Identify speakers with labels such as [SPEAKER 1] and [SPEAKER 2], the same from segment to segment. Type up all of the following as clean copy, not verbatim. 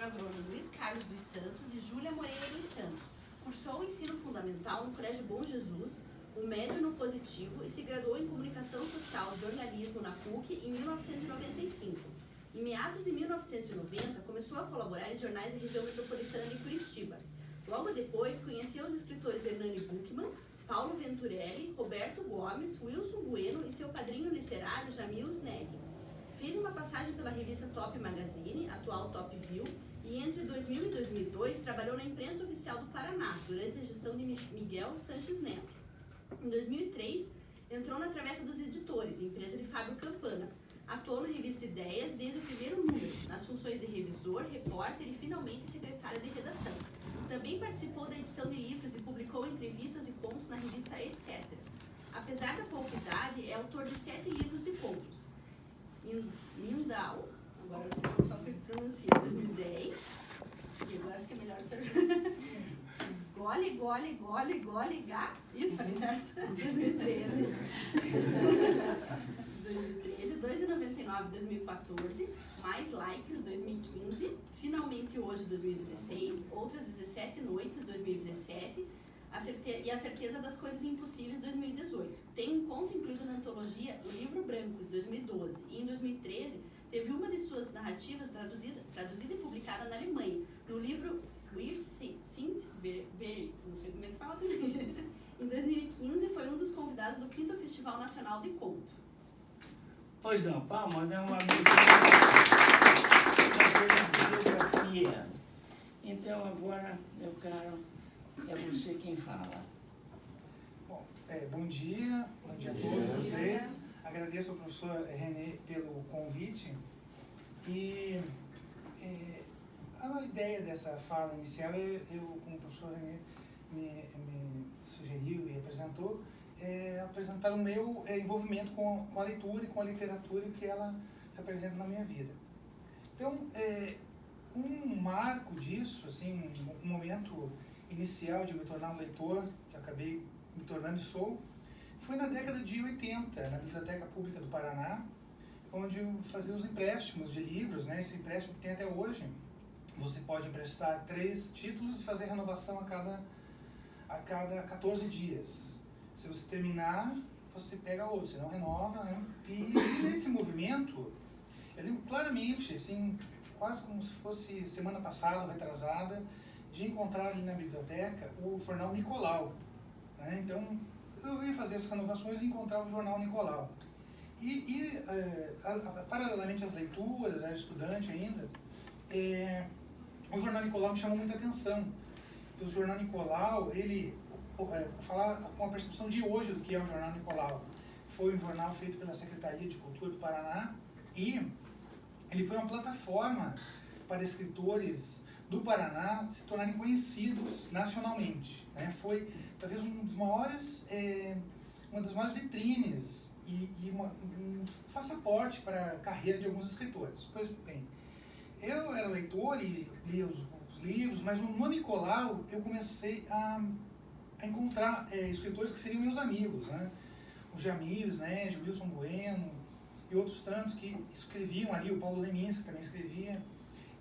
[SPEAKER 1] engenheiro agrônomo Luiz Carlos dos Santos e Júlia Moreira dos Santos. Cursou o ensino fundamental no Colégio Bom Jesus, o médio no Positivo e se graduou em Comunicação Social e Jornalismo na PUC em 1995. Em meados de 1990, começou a colaborar em jornais da região metropolitana de Curitiba. Logo depois, conheceu os escritores Hernani Buchmann, Paulo Venturelli, Roberto Gomes, Wilson Bueno e seu padrinho literário Jamil Sneg. Fez uma passagem pela revista Top Magazine, atual Top View, e entre 2000 e 2002 trabalhou na imprensa oficial do Paraná, durante a gestão de Miguel Sanches Neto. Em 2003, entrou na Travessa dos Editores, empresa de Fábio Campana. Atuou na revista Ideias desde o primeiro número, nas funções de revisor, repórter e finalmente secretário de redação. Também participou da edição de livros e publicou entrevistas e contos na revista Etc. Apesar da pouca idade, é autor de 7 livros de contos. Mindau, agora eu sei só que pronuncia, 2010, e eu acho que é melhor ser... Gole, Gá, isso, falei certo? 2013. 2,99 2014, mais likes 2015, finalmente hoje 2016, outras 17 noites 2017 e a certeza das coisas impossíveis 2018. Tem um conto incluído na antologia O Livro Branco de 2012 e em 2013 teve uma de suas narrativas traduzida e publicada na Alemanha, no livro Queer Sint Verit, não sei como é que fala também. Em 2015 foi um dos convidados do 5º Festival Nacional de Conto.
[SPEAKER 2] Pois não, palma, é uma biografia. Então agora, meu caro, é você quem fala.
[SPEAKER 3] Bom, bom dia a todos vocês. Agradeço ao professor René pelo convite. E a ideia dessa fala inicial como o professor René me sugeriu e apresentou, apresentar o meu envolvimento com a leitura e com a literatura que ela representa na minha vida. Então, um marco disso, assim, um momento inicial de me tornar um leitor, que acabei me tornando e sou, foi na década de 80, na Biblioteca Pública do Paraná, onde eu fazia os empréstimos de livros, né? Esse empréstimo que tem até hoje. Você pode emprestar 3 títulos e fazer renovação a cada 14 dias. Se você terminar, você pega outro, se não renova, né? E esse movimento, eu lembro claramente, assim, quase como se fosse semana passada ou retrasada, de encontrar ali na biblioteca o jornal Nicolau, né? Então, eu ia fazer as renovações e encontrava o jornal Nicolau. Paralelamente às leituras, era estudante ainda, o jornal Nicolau me chamou muita atenção. O jornal Nicolau, ele, vou falar com a percepção de hoje do que é o jornal Nicolau. Foi um jornal feito pela Secretaria de Cultura do Paraná e ele foi uma plataforma para escritores do Paraná se tornarem conhecidos nacionalmente, né? Foi talvez uma das maiores vitrines e um passaporte para a carreira de alguns escritores. Pois bem, eu era leitor e lia os livros, mas no Nicolau eu comecei a encontrar escritores que seriam meus amigos, né? O Jamil Sneg, o Wilson Bueno e outros tantos que escreviam ali, o Paulo Leminski que também escrevia.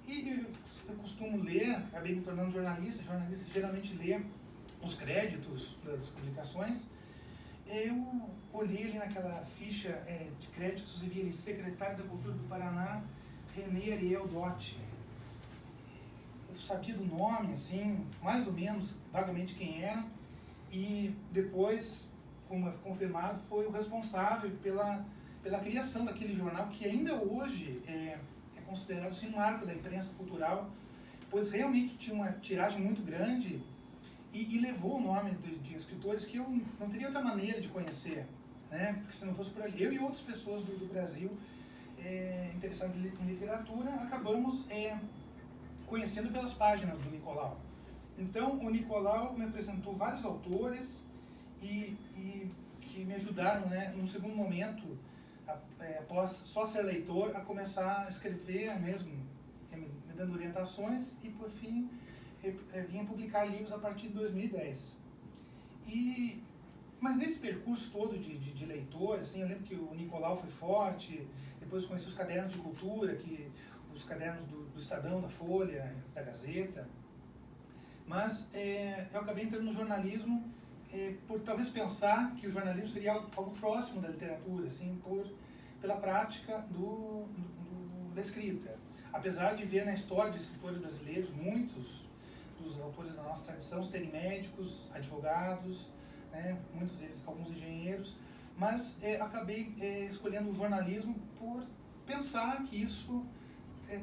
[SPEAKER 3] E eu costumo ler, acabei me tornando jornalista geralmente lê os créditos das publicações. Eu olhei ali naquela ficha de créditos e vi ali, secretário da Cultura do Paraná, René Ariel Dotti. Eu sabia do nome, assim, mais ou menos, vagamente quem era, e depois, como é confirmado, foi o responsável pela criação daquele jornal, que ainda hoje é considerado assim, um marco da imprensa cultural, pois realmente tinha uma tiragem muito grande e levou o nome de escritores que eu não teria outra maneira de conhecer, né? Porque se não fosse por ali, eu e outras pessoas do Brasil interessadas em literatura, acabamos conhecendo pelas páginas do Nicolau. Então, o Nicolau me apresentou vários autores e que me ajudaram, né, num segundo momento, após só ser leitor, a começar a escrever mesmo, me dando orientações e, por fim, vinha publicar livros a partir de 2010. Mas nesse percurso todo de leitor, assim, eu lembro que o Nicolau foi forte, depois conheci os cadernos de cultura, que os cadernos do Estadão, da Folha, da Gazeta. Mas eu acabei entrando no jornalismo por talvez pensar que o jornalismo seria algo próximo da literatura, assim, pela prática da escrita. Apesar de ver na história de escritores brasileiros, muitos dos autores da nossa tradição serem médicos, advogados, né, muitos deles, alguns engenheiros, mas acabei escolhendo o jornalismo por pensar que isso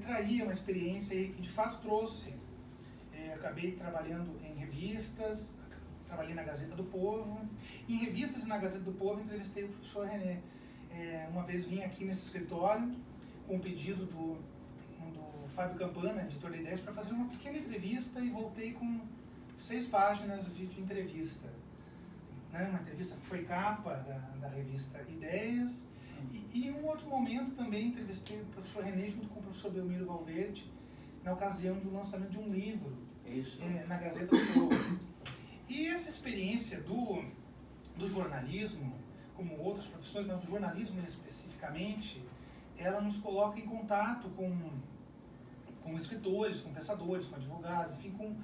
[SPEAKER 3] traria uma experiência que de fato trouxe. Acabei trabalhando em revistas, trabalhei na Gazeta do Povo. Em revistas e na Gazeta do Povo entrevistei o professor René. Uma vez vim aqui nesse escritório com um pedido do Fábio Campana, editor da Ideias, para fazer uma pequena entrevista e voltei com 6 páginas de entrevista. Né? Uma entrevista que foi capa da revista Ideias. E em um outro momento também entrevistei o professor René junto com o professor Belmiro Valverde na ocasião do lançamento de um livro na Gazeta do Povo. E essa experiência do jornalismo, como outras profissões, mas do jornalismo especificamente, ela nos coloca em contato com escritores, com pensadores, com advogados, enfim, com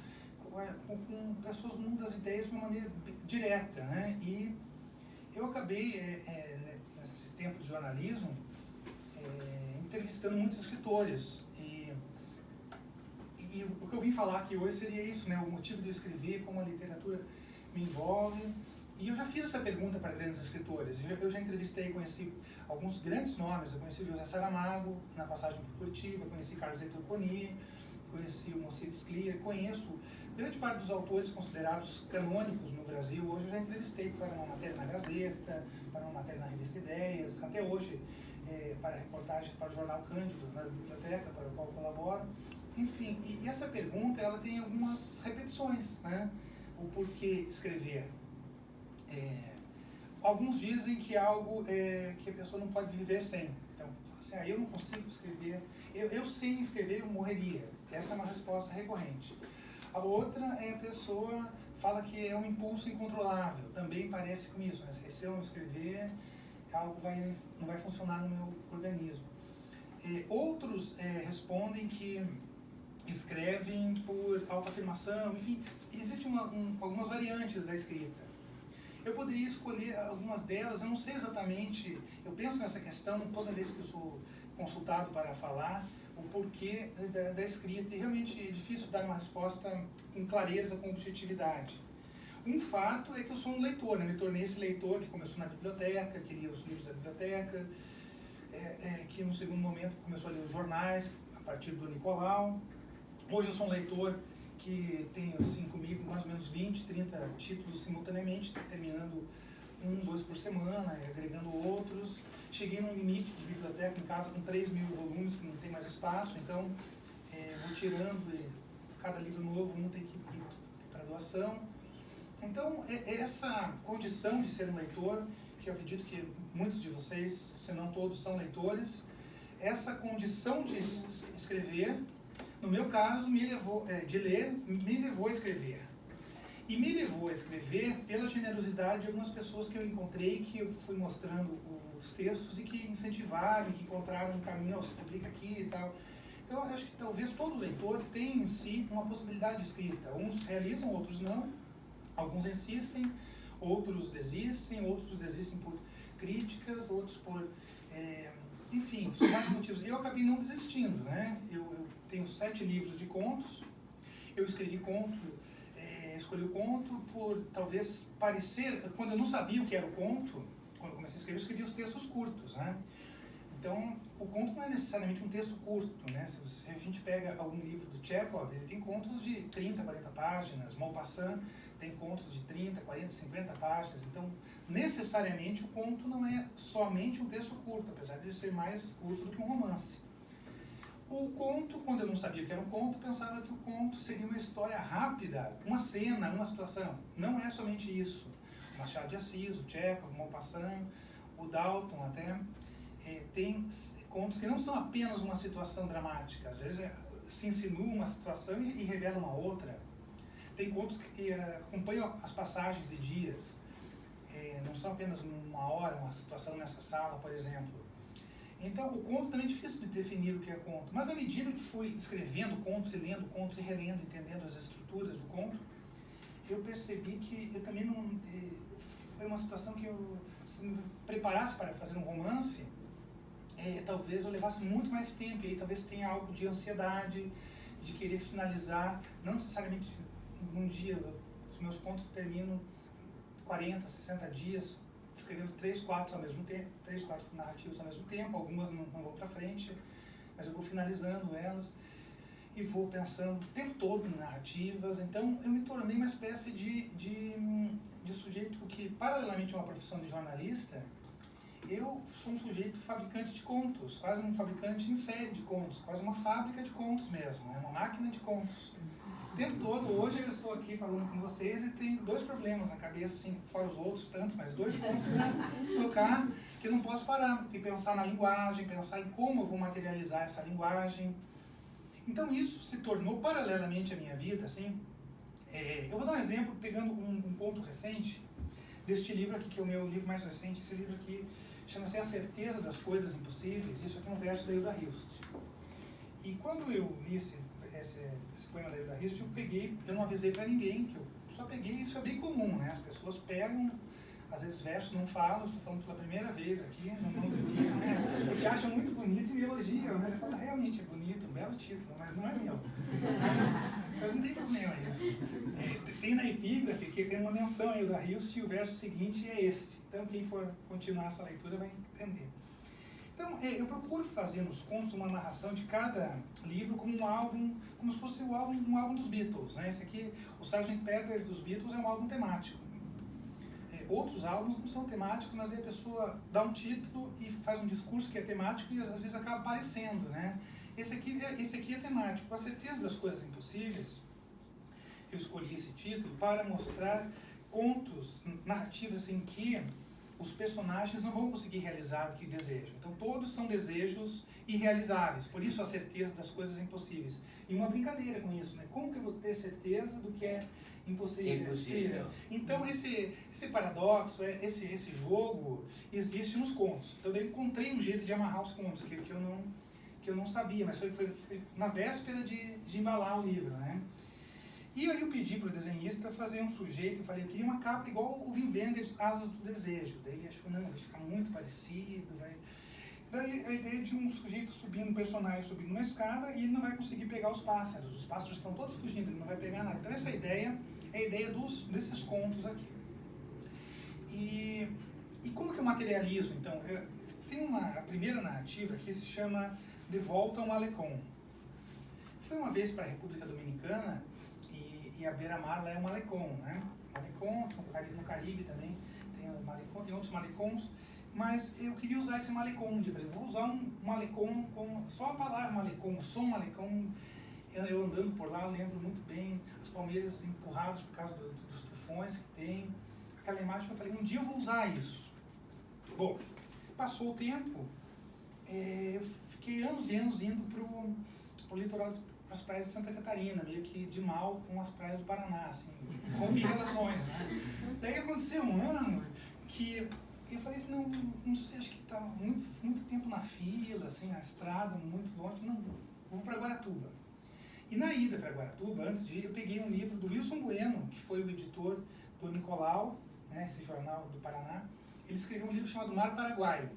[SPEAKER 3] pessoas do mundo das ideias de uma maneira direta, né? E eu acabei, nesse tempo de jornalismo, entrevistando muitos escritores. E o que eu vim falar aqui hoje seria isso, né? O motivo de eu escrever, como a literatura me envolve. E eu já fiz essa pergunta para grandes escritores. Eu já entrevistei e conheci alguns grandes nomes. Eu conheci o José Saramago na passagem por Curitiba, conheci Carlos Heitor Coni, conheci o Moacir Scliar, conheço grande parte dos autores considerados canônicos no Brasil. Hoje eu já entrevistei para uma matéria na Gazeta, para uma matéria na revista Ideias, até hoje para reportagens para o jornal Cândido, na biblioteca para o qual eu colaboro. Enfim, e essa pergunta ela tem algumas repetições, né? O porquê escrever. Alguns dizem que é algo que a pessoa não pode viver sem. Então, assim, eu não consigo escrever, eu sem escrever eu morreria. Essa é uma resposta recorrente. A outra é a pessoa fala que é um impulso incontrolável. Também parece com isso, né? Se eu não escrever, algo não vai funcionar no meu organismo. Outros respondem que escrevem por autoafirmação, enfim, existem algumas variantes da escrita. Eu poderia escolher algumas delas, eu não sei exatamente, eu penso nessa questão toda vez que eu sou consultado para falar, o porquê da escrita, e realmente é difícil dar uma resposta com clareza, com objetividade. Um fato é que eu sou um leitor, né? Me tornei esse leitor que começou na biblioteca, que lia os livros da biblioteca, que no segundo momento começou a ler os jornais, a partir do Nicolau. Hoje eu sou um leitor que tenho assim, comigo mais ou menos 20, 30 títulos simultaneamente, terminando 1, 2 por semana, agregando outros. Cheguei num limite de biblioteca em casa com 3.000 volumes, que não tem mais espaço, então vou tirando, e cada livro novo um tem que ir para doação. Então, essa condição de ser um leitor, que eu acredito que muitos de vocês, se não todos, são leitores, essa condição de escrever, no meu caso, de ler, me levou a escrever. E me levou a escrever pela generosidade de algumas pessoas que eu encontrei, que eu fui mostrando os textos e que incentivaram, que encontraram um caminho, se publica aqui e tal. Então, eu acho que talvez todo leitor tenha em si uma possibilidade de escrita. Uns realizam, outros não. Alguns insistem, outros desistem por críticas, outros por... enfim, por vários motivos. Eu acabei não desistindo, né? Eu tenho 7 livros de contos. Eu escrevi conto, escolhi o conto por talvez parecer... Quando eu não sabia o que era o conto, quando eu comecei a escrever, eu escrevia os textos curtos, né? Então, o conto não é necessariamente um texto curto, né? Se a gente pega algum livro do Chekhov, ele tem contos de 30, 40 páginas. Maupassant tem contos de 30, 40, 50 páginas. Então, necessariamente, o conto não é somente um texto curto, apesar de ser mais curto do que um romance. O conto, quando eu não sabia o que era um conto, pensava que o conto seria uma história rápida, uma cena, uma situação. Não é somente isso. O Machado de Assis, o Chekhov, o Maupassant, o Dalton até... tem contos que não são apenas uma situação dramática, às vezes se insinua uma situação e revela uma outra. Tem contos que acompanham as passagens de dias, não são apenas uma hora, uma situação nessa sala, por exemplo. Então, o conto também é difícil de definir o que é conto, mas à medida que fui escrevendo contos e lendo contos e relendo, entendendo as estruturas do conto, eu percebi que eu também não... Foi uma situação que eu, se me preparasse para fazer um romance, talvez eu levasse muito mais tempo, e aí talvez tenha algo de ansiedade, de querer finalizar, não necessariamente num dia. Os meus contos terminam 40, 60 dias, escrevendo 3, 4 narrativas ao mesmo tempo, algumas não vão para frente, mas eu vou finalizando elas e vou pensando o tempo todo em narrativas. Então eu me tornei uma espécie de sujeito que, paralelamente a uma profissão de jornalista, eu sou um sujeito fabricante de contos, quase um fabricante em série de contos, quase uma fábrica de contos mesmo, uma máquina de contos. O tempo todo, hoje eu estou aqui falando com vocês e tenho 2 problemas na cabeça, assim, fora os outros tantos, mas 2 contos para tocar, que eu não posso parar, de pensar na linguagem, pensar em como eu vou materializar essa linguagem. Então isso se tornou paralelamente à minha vida, assim. Eu vou dar um exemplo, pegando um ponto recente, deste livro aqui, que é o meu livro mais recente. Esse livro aqui chama-se A Certeza das Coisas Impossíveis. Isso aqui é um verso da Hilda Hilst. E quando eu li esse poema da Hilda Hilst, eu não avisei para ninguém, que eu só peguei, isso é bem comum, né? As pessoas pegam, às vezes versos não falam, estou falando pela primeira vez aqui, não devia, né? Porque acham muito bonito e me elogiam, né? Ele fala, realmente é bonito, um belo título, mas não é meu. Mas não tem problema isso. Tem na epígrafe que tem uma menção aí da Hilst e o verso seguinte é este. Então quem for continuar essa leitura vai entender. Então eu procuro fazer nos contos uma narração de cada livro como um álbum, como se fosse um álbum dos Beatles, né? Esse aqui, o Sgt. Pepper dos Beatles, é um álbum temático. Outros álbuns não são temáticos, mas aí a pessoa dá um título e faz um discurso que é temático e às vezes acaba aparecendo, né? Esse aqui é temático. A Certeza das Coisas Impossíveis, eu escolhi esse título para mostrar contos, narrativas em que os personagens não vão conseguir realizar o que desejam. Então todos são desejos irrealizáveis, por isso a certeza das coisas impossíveis. E uma brincadeira com isso, né? Como que eu vou ter certeza do que é impossível? Então esse paradoxo, esse jogo existe nos contos. Então eu encontrei um jeito de amarrar os contos que eu não sabia, mas foi na véspera de embalar o livro, né? E aí eu pedi para o desenhista fazer um sujeito, eu falei, eu queria uma capa igual o Wim Wenders, Asas do Desejo. Daí ele achou, não, vai ficar muito parecido, Daí a ideia de um sujeito subindo, um personagem subindo uma escada e ele não vai conseguir pegar os pássaros estão todos fugindo, ele não vai pegar nada. Então essa ideia é a ideia desses contos aqui. E como que eu materializo, então? Tem a primeira narrativa aqui se chama De Volta ao Malecón. Foi uma vez para a República Dominicana e a beira-mar lá é um malecón, né? Malecón, no Caribe também tem um malecón, tem outros malecons, mas eu queria usar esse malecón, vou usar um malecón com só a palavra malecón, o som malecón. Eu andando por lá, eu lembro muito bem as palmeiras empurradas por causa dos tufões que tem, aquela imagem que eu falei, um dia eu vou usar isso. Bom, passou o tempo, eu fiquei anos e anos indo pro litoral, para as praias de Santa Catarina, meio que de mal com as praias do Paraná, assim, rompi relações, né? Daí aconteceu um ano que eu falei assim, não sei, acho que está muito tempo na fila, assim, a estrada muito longe, não, vou para Guaratuba. E na ida para Guaratuba, antes de ir, eu peguei um livro do Wilson Bueno, que foi o editor do Nicolau, né, esse jornal do Paraná. Ele escreveu um livro chamado Mar Paraguaio,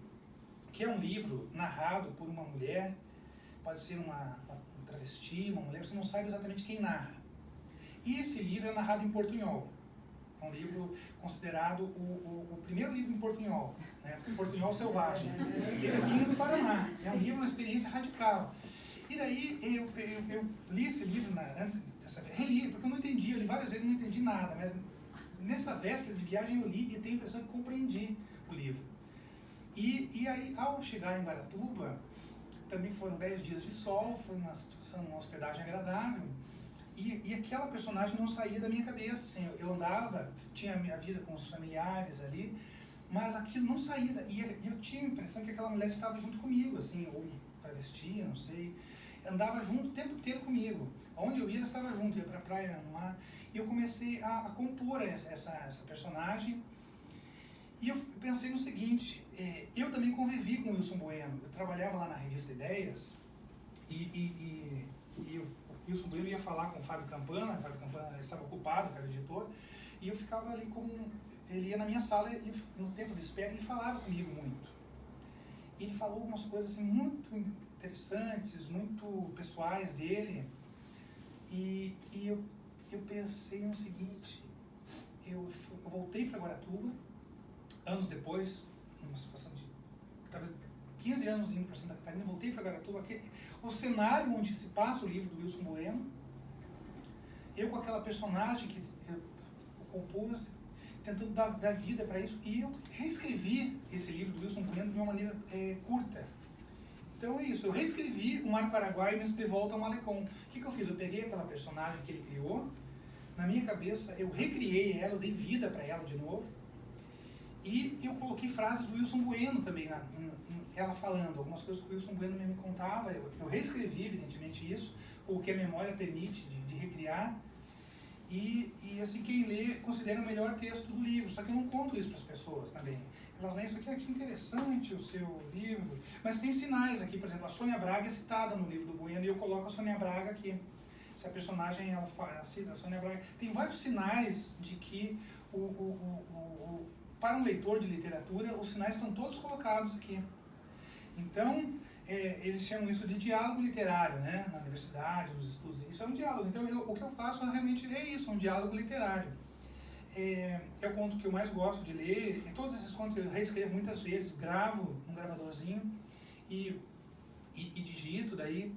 [SPEAKER 3] que é um livro narrado por uma mulher, pode ser uma travesti, uma mulher, você não sabe exatamente quem narra. E esse livro é narrado em portunhol. É um livro considerado o primeiro livro em portunhol, né? Portunhol selvagem. Ele é vindo do Paraná. É um livro, uma experiência radical. E daí eu li esse livro antes dessa vez, reli, porque eu não entendi, eu li várias vezes e não entendi nada, mas nessa véspera de viagem eu li e tenho a impressão que compreendi o livro. E aí, ao chegar em Guaratuba, também foram 10 dias de sol, foi uma situação, uma hospedagem agradável, e aquela personagem não saía da minha cabeça, assim, eu andava, tinha a minha vida com os familiares ali, mas aquilo não saía, e eu tinha a impressão que aquela mulher estava junto comigo, assim, ou travesti, não sei, andava junto o tempo inteiro comigo, onde eu ia ela estava junto, ia para a praia, no mar, e eu comecei a compor essa personagem, E eu pensei no seguinte, eu também convivi com o Wilson Bueno. Eu trabalhava lá na revista Ideias e o Wilson Bueno ia falar com o Fábio Campana estava ocupado, que era editor, e eu ficava ali ele ia na minha sala e no tempo de espera ele falava comigo muito. E ele falou algumas coisas assim, muito interessantes, muito pessoais dele. E eu pensei no seguinte, eu voltei para Guaratuba, anos depois, numa situação de talvez 15 anos indo para Santa Catarina, voltei para Guaratuba, o cenário onde se passa o livro do Wilson Bueno, eu com aquela personagem que eu compus, tentando dar vida para isso, e eu reescrevi esse livro do Wilson Bueno de uma maneira curta. Então é isso, eu reescrevi o Mar Paraguai mas de volta ao Malecon. O que eu fiz? Eu peguei aquela personagem que ele criou, na minha cabeça eu recriei ela, eu dei vida para ela de novo, e eu coloquei frases do Wilson Bueno também, ela falando algumas coisas que o Wilson Bueno me contava, eu reescrevi evidentemente isso, o que a memória permite de recriar, e assim, quem lê considera o melhor texto do livro, só que eu não conto isso para as pessoas também. Elas leem isso aqui, que interessante o seu livro, mas tem sinais aqui, por exemplo, a Sônia Braga é citada no livro do Bueno, e eu coloco a Sônia Braga aqui. Se a personagem ela cita a Sônia Braga, tem vários sinais de que para um leitor de literatura, os sinais estão todos colocados aqui. Então, eles chamam isso de diálogo literário, né? Na universidade, nos estudos. Isso é um diálogo. Então, o que eu faço realmente é isso, um diálogo literário. É o conto que eu mais gosto de ler. E todos esses contos eu reescrevo muitas vezes, gravo num gravadorzinho e digito, daí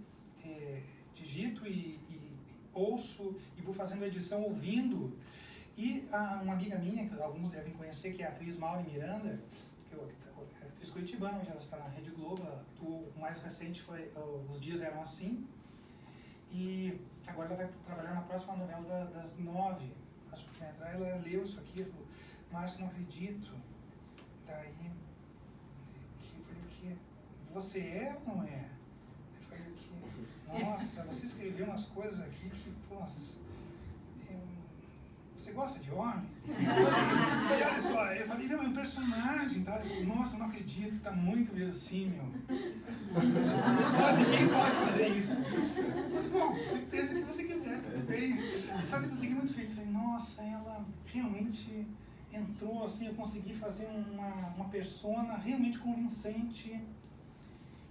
[SPEAKER 3] digito e ouço e vou fazendo a edição ouvindo. E uma amiga minha, que alguns devem conhecer, que é a atriz Mauri Miranda, que é atriz curitibana, hoje ela está na Rede Globo, o mais recente foi Os Dias Eram Assim, e agora ela vai trabalhar na próxima novela das 9, acho que vai entrar, ela leu isso aqui e falou, Márcio, não acredito, daí eu falei, o que? Você é ou não é? Eu falei, o que? Nossa, você escreveu umas coisas aqui que, nossa, você gosta de homem? E olha só, eu falei, não, é um personagem, tá? Nossa, não acredito, tá muito verossímil. Ninguém pode fazer isso. Bom, você pensa o que você quiser, tudo bem. Só que eu fiquei muito feliz, falei, nossa, ela realmente entrou assim, eu consegui fazer uma persona realmente convincente,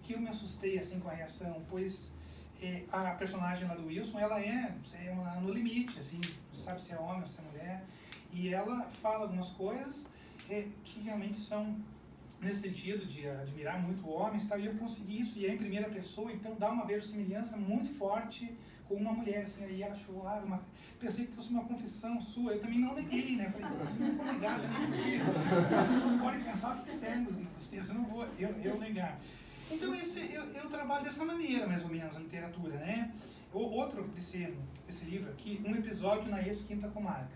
[SPEAKER 3] que eu me assustei assim com a reação, pois a personagem lá do Wilson, ela é no limite, assim, não sabe se é homem ou se é mulher, e ela fala algumas coisas que realmente são nesse sentido de admirar muito homens, e eu consegui isso, e é em primeira pessoa, então dá uma verossimilhança muito forte com uma mulher, assim, aí ela achou, pensei que fosse uma confissão sua, eu também não neguei, né, falei, não vou negar, né, porque as pessoas podem pensar o que quiserem dos textos, eu não vou eu negar. Então eu trabalho dessa maneira, mais ou menos, a literatura, né? Outro desse livro aqui, um episódio na ex-Quinta Comarca.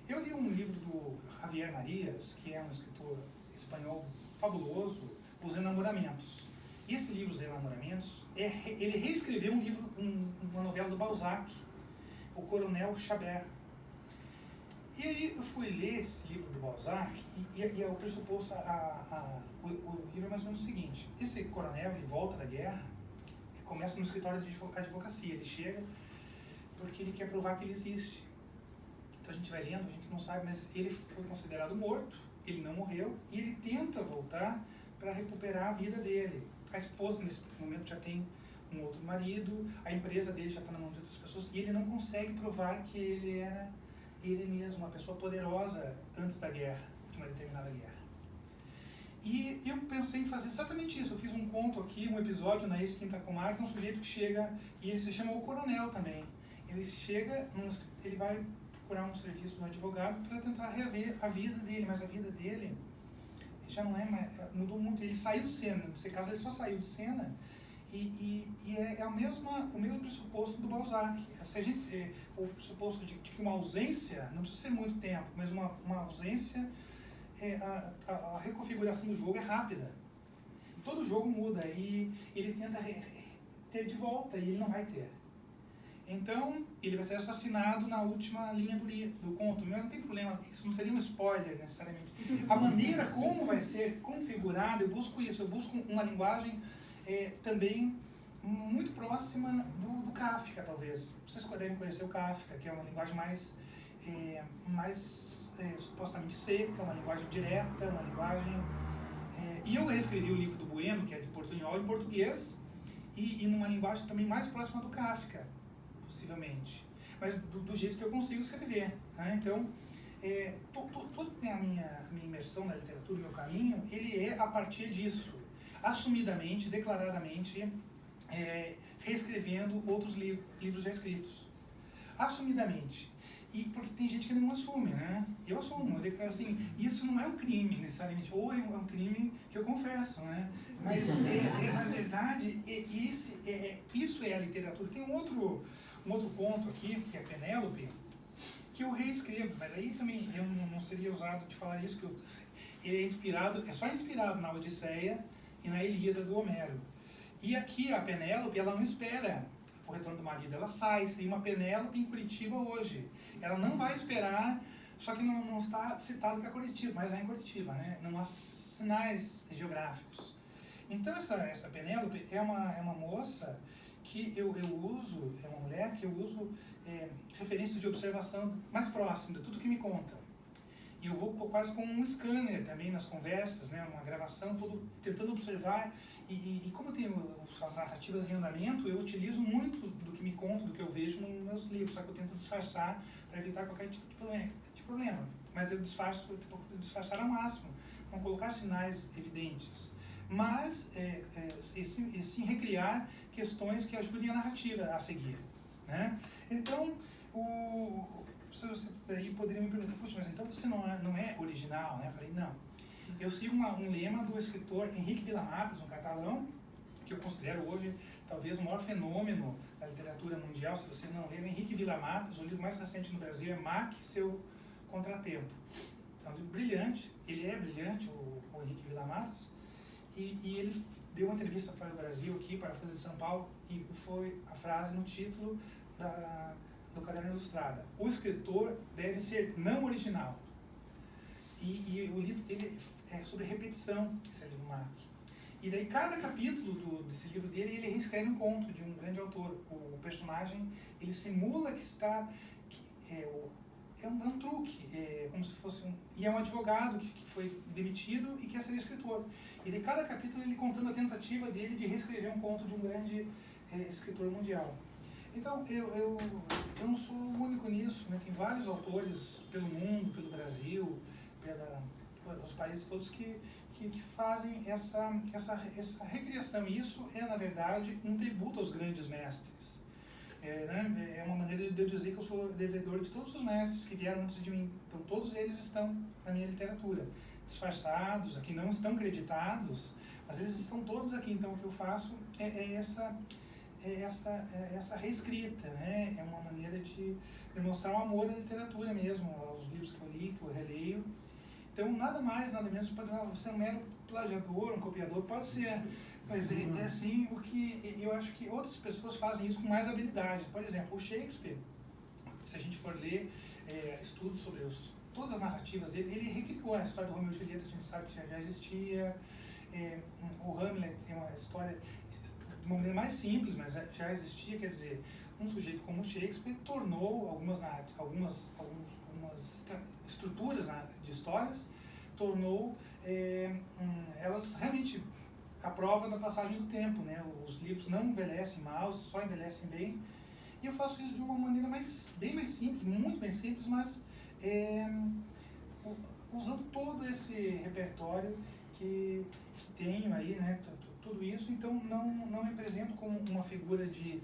[SPEAKER 3] Eu li um livro do Javier Marias, que é um escritor espanhol fabuloso, Os Enamoramentos. E esse livro, Os Enamoramentos, ele reescreveu um livro, uma novela do Balzac, O Coronel Chabert. E aí eu fui ler esse livro do Balzac e o pressuposto, o livro é mais ou menos o seguinte, esse coronel, ele volta da guerra, começa no escritório de advocacia, ele chega porque ele quer provar que ele existe. Então a gente vai lendo, a gente não sabe, mas ele foi considerado morto, ele não morreu, e ele tenta voltar para recuperar a vida dele. A esposa nesse momento já tem um outro marido, a empresa dele já está na mão de outras pessoas, e ele não consegue provar que ele era ele mesmo, uma pessoa poderosa antes da guerra, de uma determinada guerra. E eu pensei em fazer exatamente isso. Eu fiz um conto aqui, um episódio na ex-Quinta Comarca, um sujeito que chega, e ele se chama O Coronel também. Ele chega, ele vai procurar um serviço do advogado para tentar reaver a vida dele, mas a vida dele já não é mais, mudou muito. Ele saiu de cena, nesse caso ele só saiu de cena, e é o mesmo pressuposto do Balzac. Se a gente, o pressuposto de que uma ausência, não precisa ser muito tempo, mas uma ausência, a reconfiguração do jogo é rápida. Todo jogo muda e ele tenta ter de volta e ele não vai ter. Então, ele vai ser assassinado na última linha do conto. Mas não tem problema, isso não seria um spoiler necessariamente. A maneira como vai ser configurado, eu busco isso, eu busco uma linguagem também muito próxima do Kafka, talvez. Vocês devem conhecer o Kafka, que é uma linguagem mais supostamente seca, uma linguagem direta, uma linguagem... E eu reescrevi o livro do Bueno, que é de portunhol, em português, e numa linguagem também mais próxima do Kafka, possivelmente. Mas do jeito que eu consigo escrever. Né? Então, toda a minha imersão na literatura, o meu caminho, ele é a partir disso. Assumidamente, declaradamente, reescrevendo outros livros já escritos. Assumidamente. E porque tem gente que não assume, né? Eu assumo, eu declaro assim, isso não é um crime necessariamente, ou é um crime que eu confesso, né? Mas na verdade, isso é a literatura. Tem um outro ponto aqui, que é Penélope, que eu reescrevo, mas aí também eu não seria ousado de falar isso, que ele é só inspirado na Odisseia e na Ilíada do Homero. E aqui a Penélope, ela não espera o retorno do marido, ela sai, tem uma Penélope em Curitiba hoje. Ela não vai esperar, só que não está citado que é Curitiba, mas é em Curitiba, né? Não há sinais geográficos. Então essa Penélope é uma moça que eu uso, é uma mulher que eu uso referências de observação mais próximas de tudo que me conta. E eu vou quase como um scanner também nas conversas, né? Uma gravação, tentando observar. E como eu tenho as narrativas em andamento, eu utilizo muito do que me conta, do que eu vejo nos meus livros, só que eu tento disfarçar para evitar qualquer tipo de problema. Mas eu tento disfarçar ao máximo, não colocar sinais evidentes. Mas, sim, recriar questões que ajudem a narrativa a seguir. Né? Então, você daí poderia me perguntar, puxa, mas então você não é original, né? Eu falei, não. Eu sigo um lema do escritor Henrique Villamatas, um catalão, que eu considero hoje talvez o maior fenômeno da literatura mundial. Se vocês não leram, Henrique Villamatas, o livro mais recente no Brasil é Maque Seu Contratempo. É um livro brilhante, ele é brilhante, o Henrique Villamatas, e ele deu uma entrevista para o Brasil aqui, para a Folha de São Paulo, e foi a frase no título do Caderno Ilustrada: o escritor deve ser não original. E o livro dele é sobre repetição, esse livro Maque. E daí cada capítulo desse livro dele, ele reescreve um conto de um grande autor. O personagem, ele simula que está... É um truque, como se fosse e é um advogado que foi demitido e quer ser escritor. E de cada capítulo ele contando a tentativa dele de reescrever um conto de um grande escritor mundial. Então, eu não sou o único nisso, né? Tem vários autores pelo mundo, pelo Brasil, pelos países todos que fazem essa recriação. E isso é, na verdade, um tributo aos grandes mestres. Né? É uma maneira de eu dizer que eu sou devedor de todos os mestres que vieram antes de mim. Então, todos eles estão na minha literatura, disfarçados, aqui não estão creditados, mas eles estão todos aqui. Então, o que eu faço é essa reescrita, né? É uma maneira de demonstrar um amor à literatura mesmo, aos livros que eu li, que eu releio. Então, nada mais, nada menos, pode ser um mero plagiador, um copiador, pode ser, mas é assim o que eu acho que outras pessoas fazem isso com mais habilidade. Por exemplo, o Shakespeare, se a gente for ler estudos sobre todas as narrativas dele, ele recriou a história do Romeu e Julieta, a gente sabe que já existia. O Hamlet tem uma história de uma maneira mais simples, mas já existia, quer dizer, um sujeito como Shakespeare tornou algumas estruturas de histórias, tornou elas realmente a prova da passagem do tempo, né? Os livros não envelhecem mal, só envelhecem bem, e eu faço isso de uma maneira bem mais simples, muito mais simples, mas usando todo esse repertório que tenho aí, né? Tudo isso, então não me apresento como uma figura de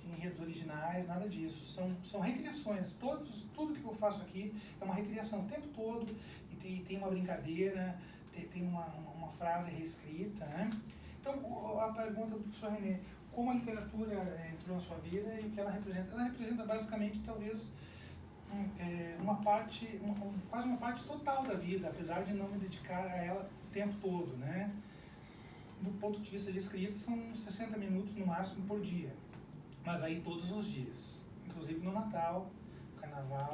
[SPEAKER 3] enredos originais, nada disso. São recriações. Tudo que eu faço aqui é uma recriação o tempo todo, e tem uma brincadeira, tem uma frase reescrita, né? Então, a pergunta do professor René, como a literatura entrou na sua vida e o que ela representa? Ela representa basicamente, talvez, quase uma parte total da vida, apesar de não me dedicar a ela o tempo todo, né? Do ponto de vista de escrita, são 60 minutos no máximo por dia. mas aí todos os dias, inclusive no Natal, Carnaval,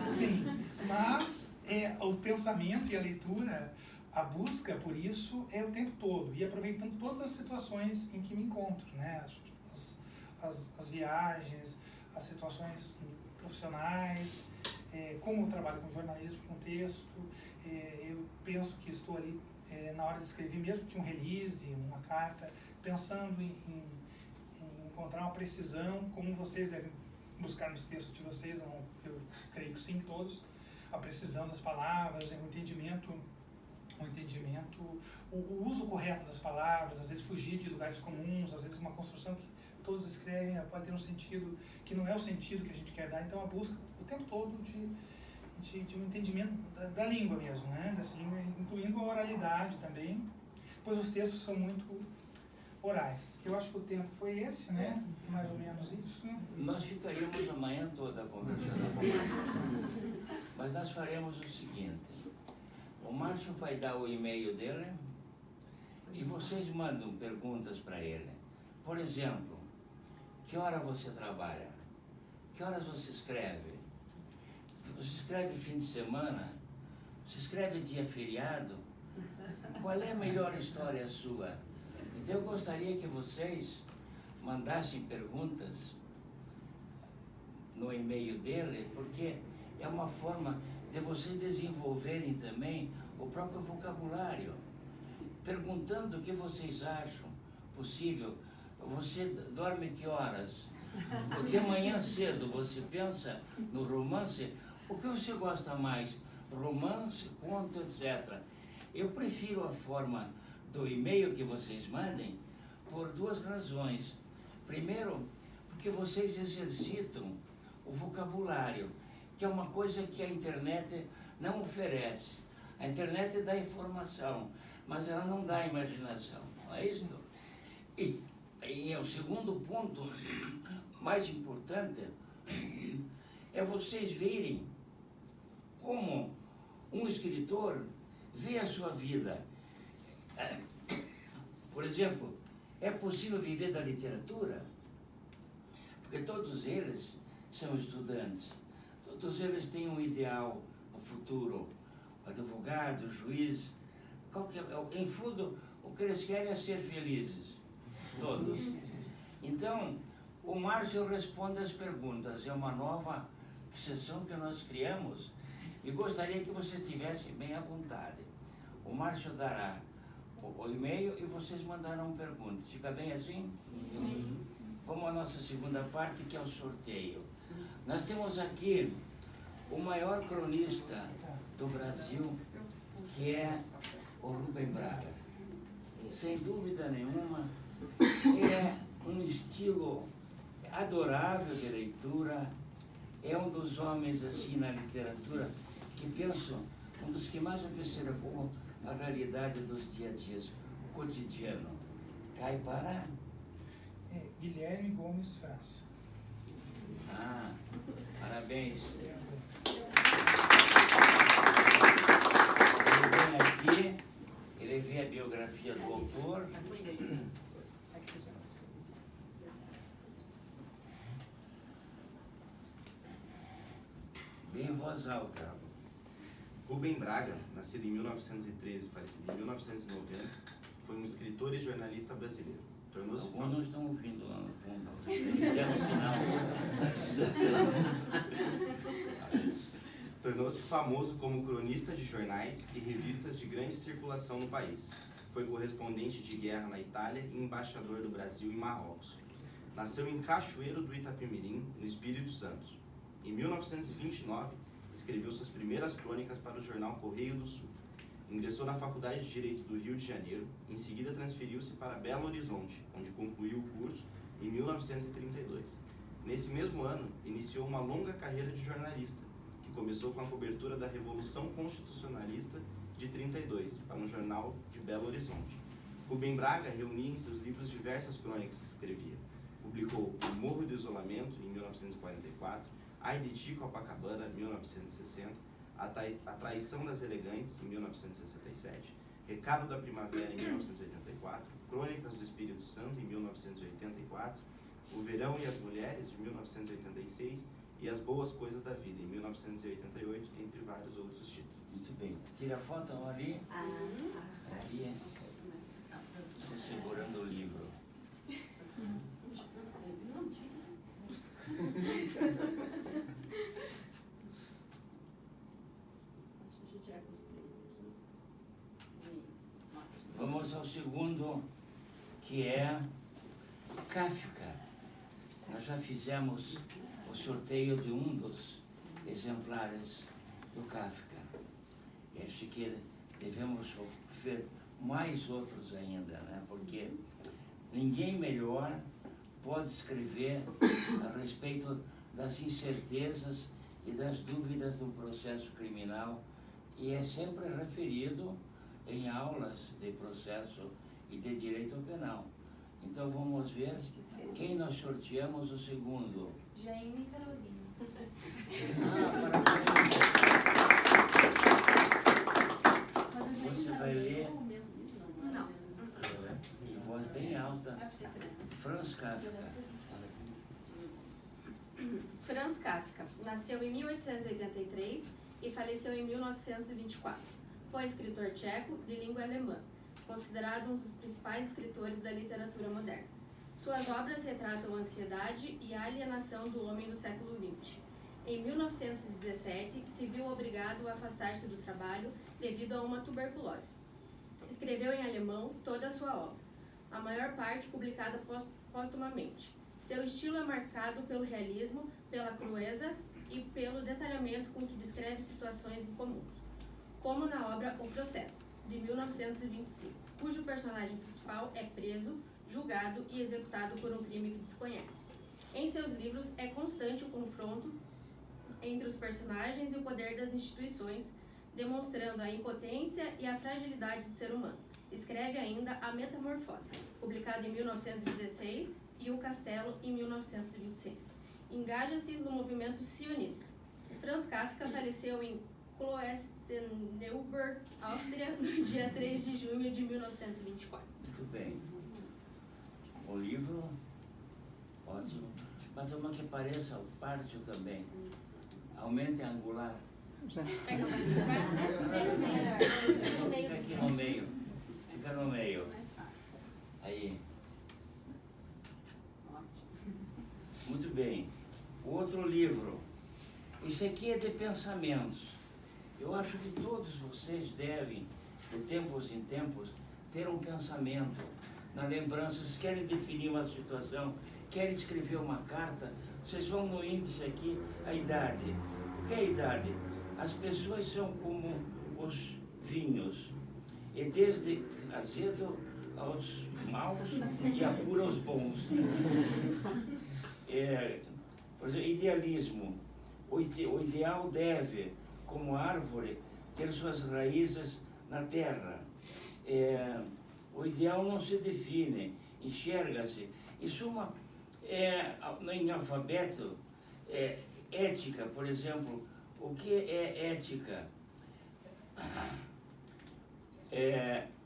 [SPEAKER 3] sim, mas o pensamento e a leitura, a busca por isso é o tempo todo, e aproveitando todas as situações em que me encontro, né? As viagens, as situações profissionais, como eu trabalho com jornalismo, com texto, eu penso que estou ali na hora de escrever, mesmo que um release, uma carta, pensando em encontrar uma precisão, como vocês devem buscar nos textos de vocês, eu creio que sim, todos, a precisão das palavras, o entendimento, o uso correto das palavras, às vezes fugir de lugares comuns, às vezes uma construção que todos escrevem pode ter um sentido que não é o sentido que a gente quer dar, então a busca o tempo todo de um entendimento da língua mesmo, né? Dessa língua, incluindo a oralidade também, pois os textos são muito orais. Eu acho que o tempo foi esse, né? Mais ou menos isso.
[SPEAKER 2] Nós ficaríamos a manhã toda conversando com o Márcio, mas nós faremos o seguinte: o Márcio vai dar o e-mail dele e vocês mandam perguntas para ele. Por exemplo, que hora você trabalha? Que horas você escreve? Você escreve fim de semana? Você escreve dia feriado? Qual é a melhor história sua? Então eu gostaria que vocês mandassem perguntas no e-mail dele, porque é uma forma de vocês desenvolverem também o próprio vocabulário, perguntando o que vocês acham possível. Você dorme que horas? De manhã cedo você pensa no romance? O que você gosta mais? Romance, conto, etc. Eu prefiro a forma do e-mail que vocês mandem por duas razões. Primeiro, porque vocês exercitam o vocabulário, que é uma coisa que a internet não oferece. A internet dá informação, mas ela não dá imaginação, não é isso? E o segundo ponto, mais importante, é vocês verem como um escritor vê a sua vida. Por exemplo, é possível viver da literatura? Porque todos eles são estudantes, todos eles têm um ideal no futuro, advogado, juiz, em fundo, o que eles querem é ser felizes, todos. Então, o Márcio responde às perguntas, é uma nova sessão que nós criamos e gostaria que vocês estivessem bem à vontade. O Márcio dará o e-mail e vocês mandarão perguntas. Fica bem assim? Sim. Vamos à nossa segunda parte, que é o sorteio. Nós temos aqui o maior cronista do Brasil, que é o Rubem Braga. Sem dúvida nenhuma, é um estilo adorável de leitura, é um dos homens assim na literatura que penso, um dos que mais observou a realidade dos dia a dias, o cotidiano. Cai para?
[SPEAKER 3] Guilherme Gomes França.
[SPEAKER 2] Ah, parabéns. Ele vem aqui, ele vê a biografia do autor. Bem em voz alta.
[SPEAKER 4] Rubem Braga, nascido em 1913 e falecido em 1990, foi um escritor e jornalista brasileiro. Tornou-se
[SPEAKER 2] Alguns não estão ouvindo lá no fundo. Fizeram sinal.
[SPEAKER 4] Tornou-se famoso como cronista de jornais e revistas de grande circulação no país. Foi correspondente de guerra na Itália e embaixador do Brasil em Marrocos. Nasceu em Cachoeiro do Itapemirim, no Espírito Santo. Em 1929, escreveu suas primeiras crônicas para o jornal Correio do Sul. Ingressou na Faculdade de Direito do Rio de Janeiro, em seguida transferiu-se para Belo Horizonte, onde concluiu o curso em 1932. Nesse mesmo ano, iniciou uma longa carreira de jornalista, que começou com a cobertura da Revolução Constitucionalista de 32, para um jornal de Belo Horizonte. Rubem Braga reunia em seus livros diversas crônicas que escrevia. Publicou O Morro do Isolamento, em 1944, Ai de ti, Copacabana, 1960, A Traição das Elegantes, em 1967, Recado da Primavera, em 1984, Crônicas do Espírito Santo, em 1984, O Verão e as Mulheres, de 1986, e As Boas Coisas da Vida, em 1988, entre vários outros títulos.
[SPEAKER 2] Muito bem. Tira a foto ali. Ali, você segurando o livro. Vamos ao segundo, que é Kafka. Nós já fizemos o sorteio de um dos exemplares do Kafka. E acho que devemos sofrer mais outros ainda, né? Porque ninguém melhor pode escrever a respeito das incertezas e das dúvidas do processo criminal, e é sempre referido em aulas de processo e de direito penal. Então vamos ver quem nós sorteamos o segundo.
[SPEAKER 5] Jaime Carolina.
[SPEAKER 2] Parabéns. Você vai ler em voz bem alta. Franz Kafka.
[SPEAKER 5] Franz Kafka nasceu em 1883 e faleceu em 1924. Foi escritor tcheco de língua alemã, considerado um dos principais escritores da literatura moderna. Suas obras retratam a ansiedade e a alienação do homem do século XX. Em 1917, se viu obrigado a afastar-se do trabalho devido a uma tuberculose. Escreveu em alemão toda a sua obra, a maior parte publicada póstumamente. Seu estilo é marcado pelo realismo, pela crueza e pelo detalhamento com que descreve situações incomuns, como na obra O Processo, de 1925, cujo personagem principal é preso, julgado e executado por um crime que desconhece. Em seus livros é constante o confronto entre os personagens e o poder das instituições, demonstrando a impotência e a fragilidade do ser humano. Escreve ainda A Metamorfose, publicado em 1916, e O Castelo, em 1926. Engaja-se no movimento sionista. Franz Kafka faleceu em Kloesterneuburg, Áustria, no dia 3 de junho de 1924.
[SPEAKER 2] Muito bem. O livro, ótimo. Mas uma que pareça o pártio também. Aumente a angular.
[SPEAKER 5] Pega mais
[SPEAKER 2] Fica aqui no meio. Fica no meio. Aí. Muito bem. O outro livro. Isso aqui é de pensamentos. Eu acho que todos vocês devem, de tempos em tempos, ter um pensamento na lembrança. Vocês querem definir uma situação, querem escrever uma carta, vocês vão no índice aqui, a idade. O que é a idade? As pessoas são como os vinhos, e desde azedo aos maus e apura aos bons. Por exemplo, idealismo. O ideal deve, como árvore, ter suas raízes na terra. O ideal não se define, enxerga-se. Isso em alfabeto, ética, por exemplo. O que é ética?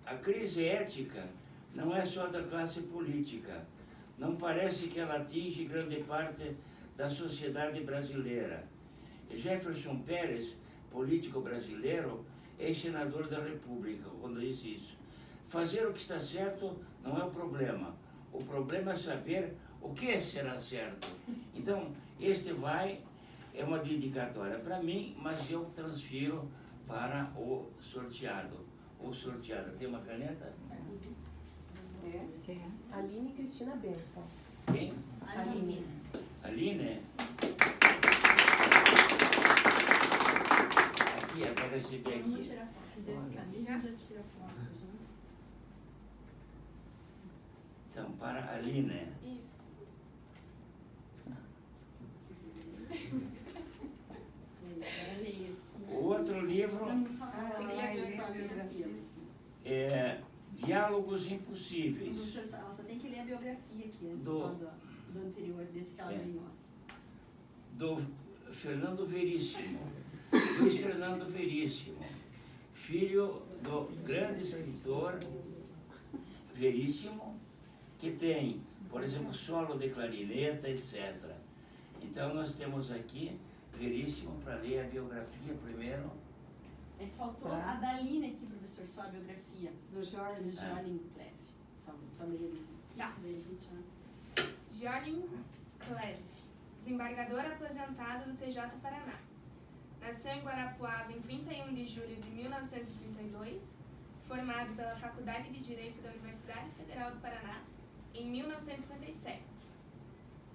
[SPEAKER 2] A crise ética não é só da classe política. Não parece que ela atinge grande parte da sociedade brasileira. Jefferson Pérez, político brasileiro, ex-senador da República, quando disse isso. Fazer o que está certo não é o problema. O problema é saber o que será certo. Então, é uma dedicatória para mim, mas eu transfiro para o sorteado. Ou sorteada. Tem uma caneta?
[SPEAKER 6] Aline Cristina Benção.
[SPEAKER 2] Quem?
[SPEAKER 6] Aline.
[SPEAKER 2] Aline? Aqui, é para receber
[SPEAKER 1] Vamos
[SPEAKER 2] aqui.
[SPEAKER 1] tirar foto. Quer dizer, a Aline já tira foto.
[SPEAKER 2] Então, para a Aline.
[SPEAKER 5] Isso.
[SPEAKER 1] Agora leia.
[SPEAKER 2] O outro livro
[SPEAKER 1] Tem que ler a sua biografia.
[SPEAKER 2] é Diálogos Impossíveis.
[SPEAKER 1] Ela só tem que ler a biografia aqui, antes
[SPEAKER 2] Do-
[SPEAKER 1] só do anterior, desse que ela
[SPEAKER 2] É.
[SPEAKER 1] ganhou.
[SPEAKER 2] Do Fernando Veríssimo. Luiz Fernando Veríssimo, filho do grande escritor Veríssimo, que tem por exemplo, solo de clarineta, etc. Então nós temos aqui Veríssimo para ler a biografia primeiro.
[SPEAKER 1] É que faltou
[SPEAKER 6] Tá.
[SPEAKER 1] a Daline aqui, professor, só a biografia.
[SPEAKER 7] Do Jorge.
[SPEAKER 1] Do Jorling Clef. Só merecia. Tá.
[SPEAKER 5] Jorling Cleve, desembargador aposentado do TJ Paraná. Nasceu em Guarapuava em 31 de julho de 1932, formado pela Faculdade de Direito da Universidade Federal do Paraná em 1957.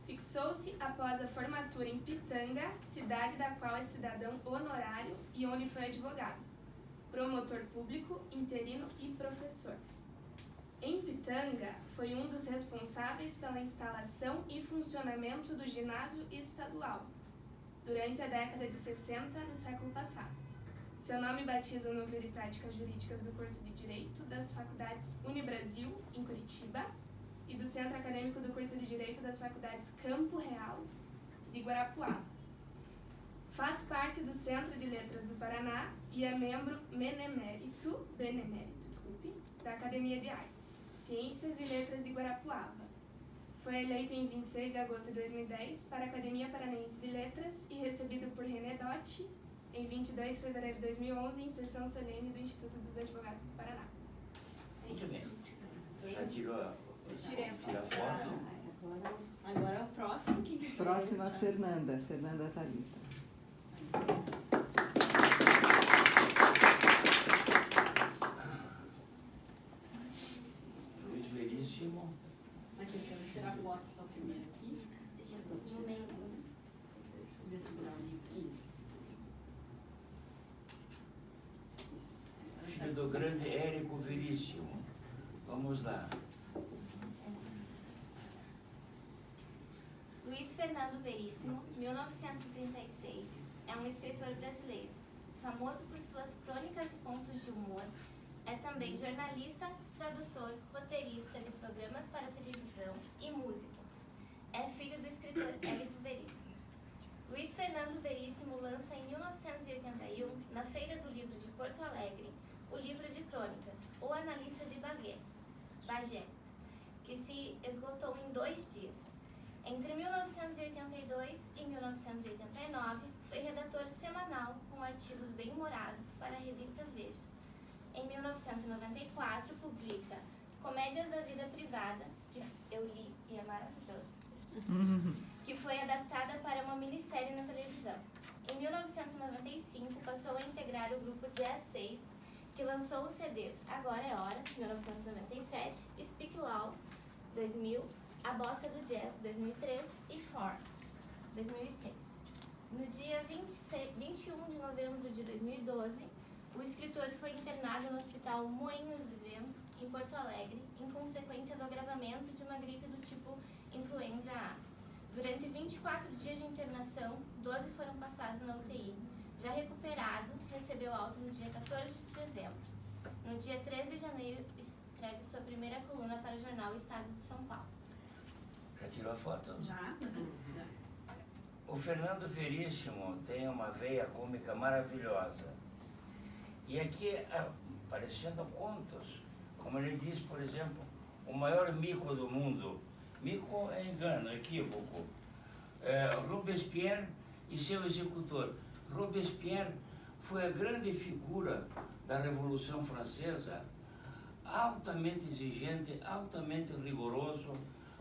[SPEAKER 5] Fixou-se após a formatura em Pitanga, cidade da qual é cidadão honorário e onde foi advogado, promotor público, interino e professor. Em Pitanga, foi um dos responsáveis pela instalação e funcionamento do ginásio estadual, durante a década de 60 no século passado. Seu nome batiza o núcleo de práticas jurídicas do curso de Direito das faculdades Unibrasil, em Curitiba, e do Centro Acadêmico do curso de Direito das faculdades Campo Real, de Guarapuava. Faz parte do Centro de Letras do Paraná e é membro benemérito, da Academia de Artes, Ciências e Letras de Guarapuava. Foi eleito em 26 de agosto de 2010 para a Academia Paranaense de Letras e recebido por René Dotti em 22 de fevereiro de 2011 em sessão solene do Instituto dos Advogados do Paraná.
[SPEAKER 2] Muito bem. Já tirou
[SPEAKER 5] Tirei a
[SPEAKER 2] tira a foto?
[SPEAKER 1] Agora é o próximo. Quem que
[SPEAKER 7] Próxima,
[SPEAKER 1] apresenta?
[SPEAKER 7] Fernanda Thalita.
[SPEAKER 2] Luiz Veríssimo.
[SPEAKER 1] Aqui, eu quero tirar foto só primeiro aqui.
[SPEAKER 5] Deixa eu ver no meio.
[SPEAKER 1] Desses grauzinhos. Isso.
[SPEAKER 2] Filho do grande Érico Veríssimo. Vamos lá.
[SPEAKER 8] Luiz Fernando Veríssimo, 1936, é um escritor brasileiro, famoso por suas crônicas e contos de humor. É também jornalista, tradutor, roteirista de programas para televisão e músico. É filho do escritor Érico Veríssimo. Luiz Fernando Veríssimo lança em 1981, na Feira do Livro de Porto Alegre, o livro de crônicas, O Analista de Bagé, que se esgotou em 2 dias. Entre 1982 e 1989, foi redator semanal com artigos bem-humorados para a revista Veja. Em 1994, publica Comédias da Vida Privada, que eu li e é maravilhosa, que foi adaptada para uma minissérie na televisão. Em 1995, passou a integrar o grupo Jazz 6, que lançou os CDs Agora é Hora, 1997, Speak Loud, 2000, A Bossa do Jazz, 2003 e For, 2006. No dia 21 de novembro de 2012, o escritor foi internado no Hospital Moinhos de Vento, em Porto Alegre, em consequência do agravamento de uma gripe do tipo influenza A. Durante 24 dias de internação, 12 foram passados na UTI. Já recuperado, recebeu alta no dia 14 de dezembro. No dia 3 de janeiro, escreve sua primeira coluna para o jornal Estado de São Paulo.
[SPEAKER 2] Já tirou a foto?
[SPEAKER 1] Já?
[SPEAKER 2] O Fernando Veríssimo tem uma veia cômica maravilhosa. E aqui, aparecendo contos, como ele diz, por exemplo, o maior mico do mundo. Mico é engano, equívoco. Robespierre e seu executor. Robespierre foi a grande figura da Revolução Francesa, altamente exigente, altamente rigoroso,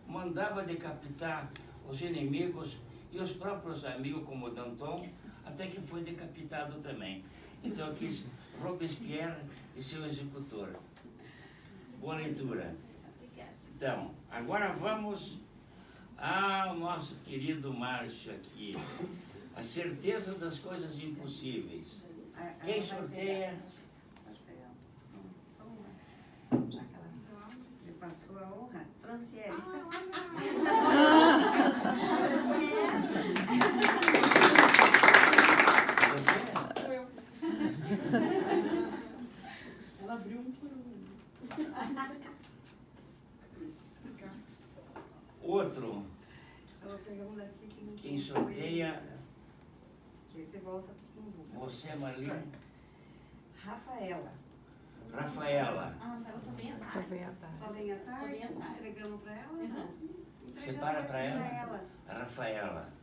[SPEAKER 2] mandava decapitar os inimigos e os próprios amigos, como Danton, até que foi decapitado também. Então aqui, Robespierre e seu executor. Boa leitura. Então, agora vamos ao nosso querido Márcio aqui. A certeza das coisas impossíveis. Quem sorteia?
[SPEAKER 7] Pode pegar. Vamos lá. Já que ela me passou a honra. Franciele.
[SPEAKER 2] Você?
[SPEAKER 5] Sou eu.
[SPEAKER 1] Ela abriu um por um.
[SPEAKER 2] Outro.
[SPEAKER 7] Eu vou pegar um daqui que não
[SPEAKER 2] Quem
[SPEAKER 7] tem
[SPEAKER 2] sorteia?
[SPEAKER 7] coelho. Que aí você volta com o Google.
[SPEAKER 2] Você, Marlene?
[SPEAKER 7] Rafaela.
[SPEAKER 2] Rafaela.
[SPEAKER 1] Ah, ela só vem à tarde.
[SPEAKER 6] Só vem à tarde.
[SPEAKER 7] Só vem à tarde?
[SPEAKER 1] Só vem à tarde.
[SPEAKER 7] Entregamos para ela?
[SPEAKER 1] Uhum.
[SPEAKER 2] Separa para ela. A Rafaela.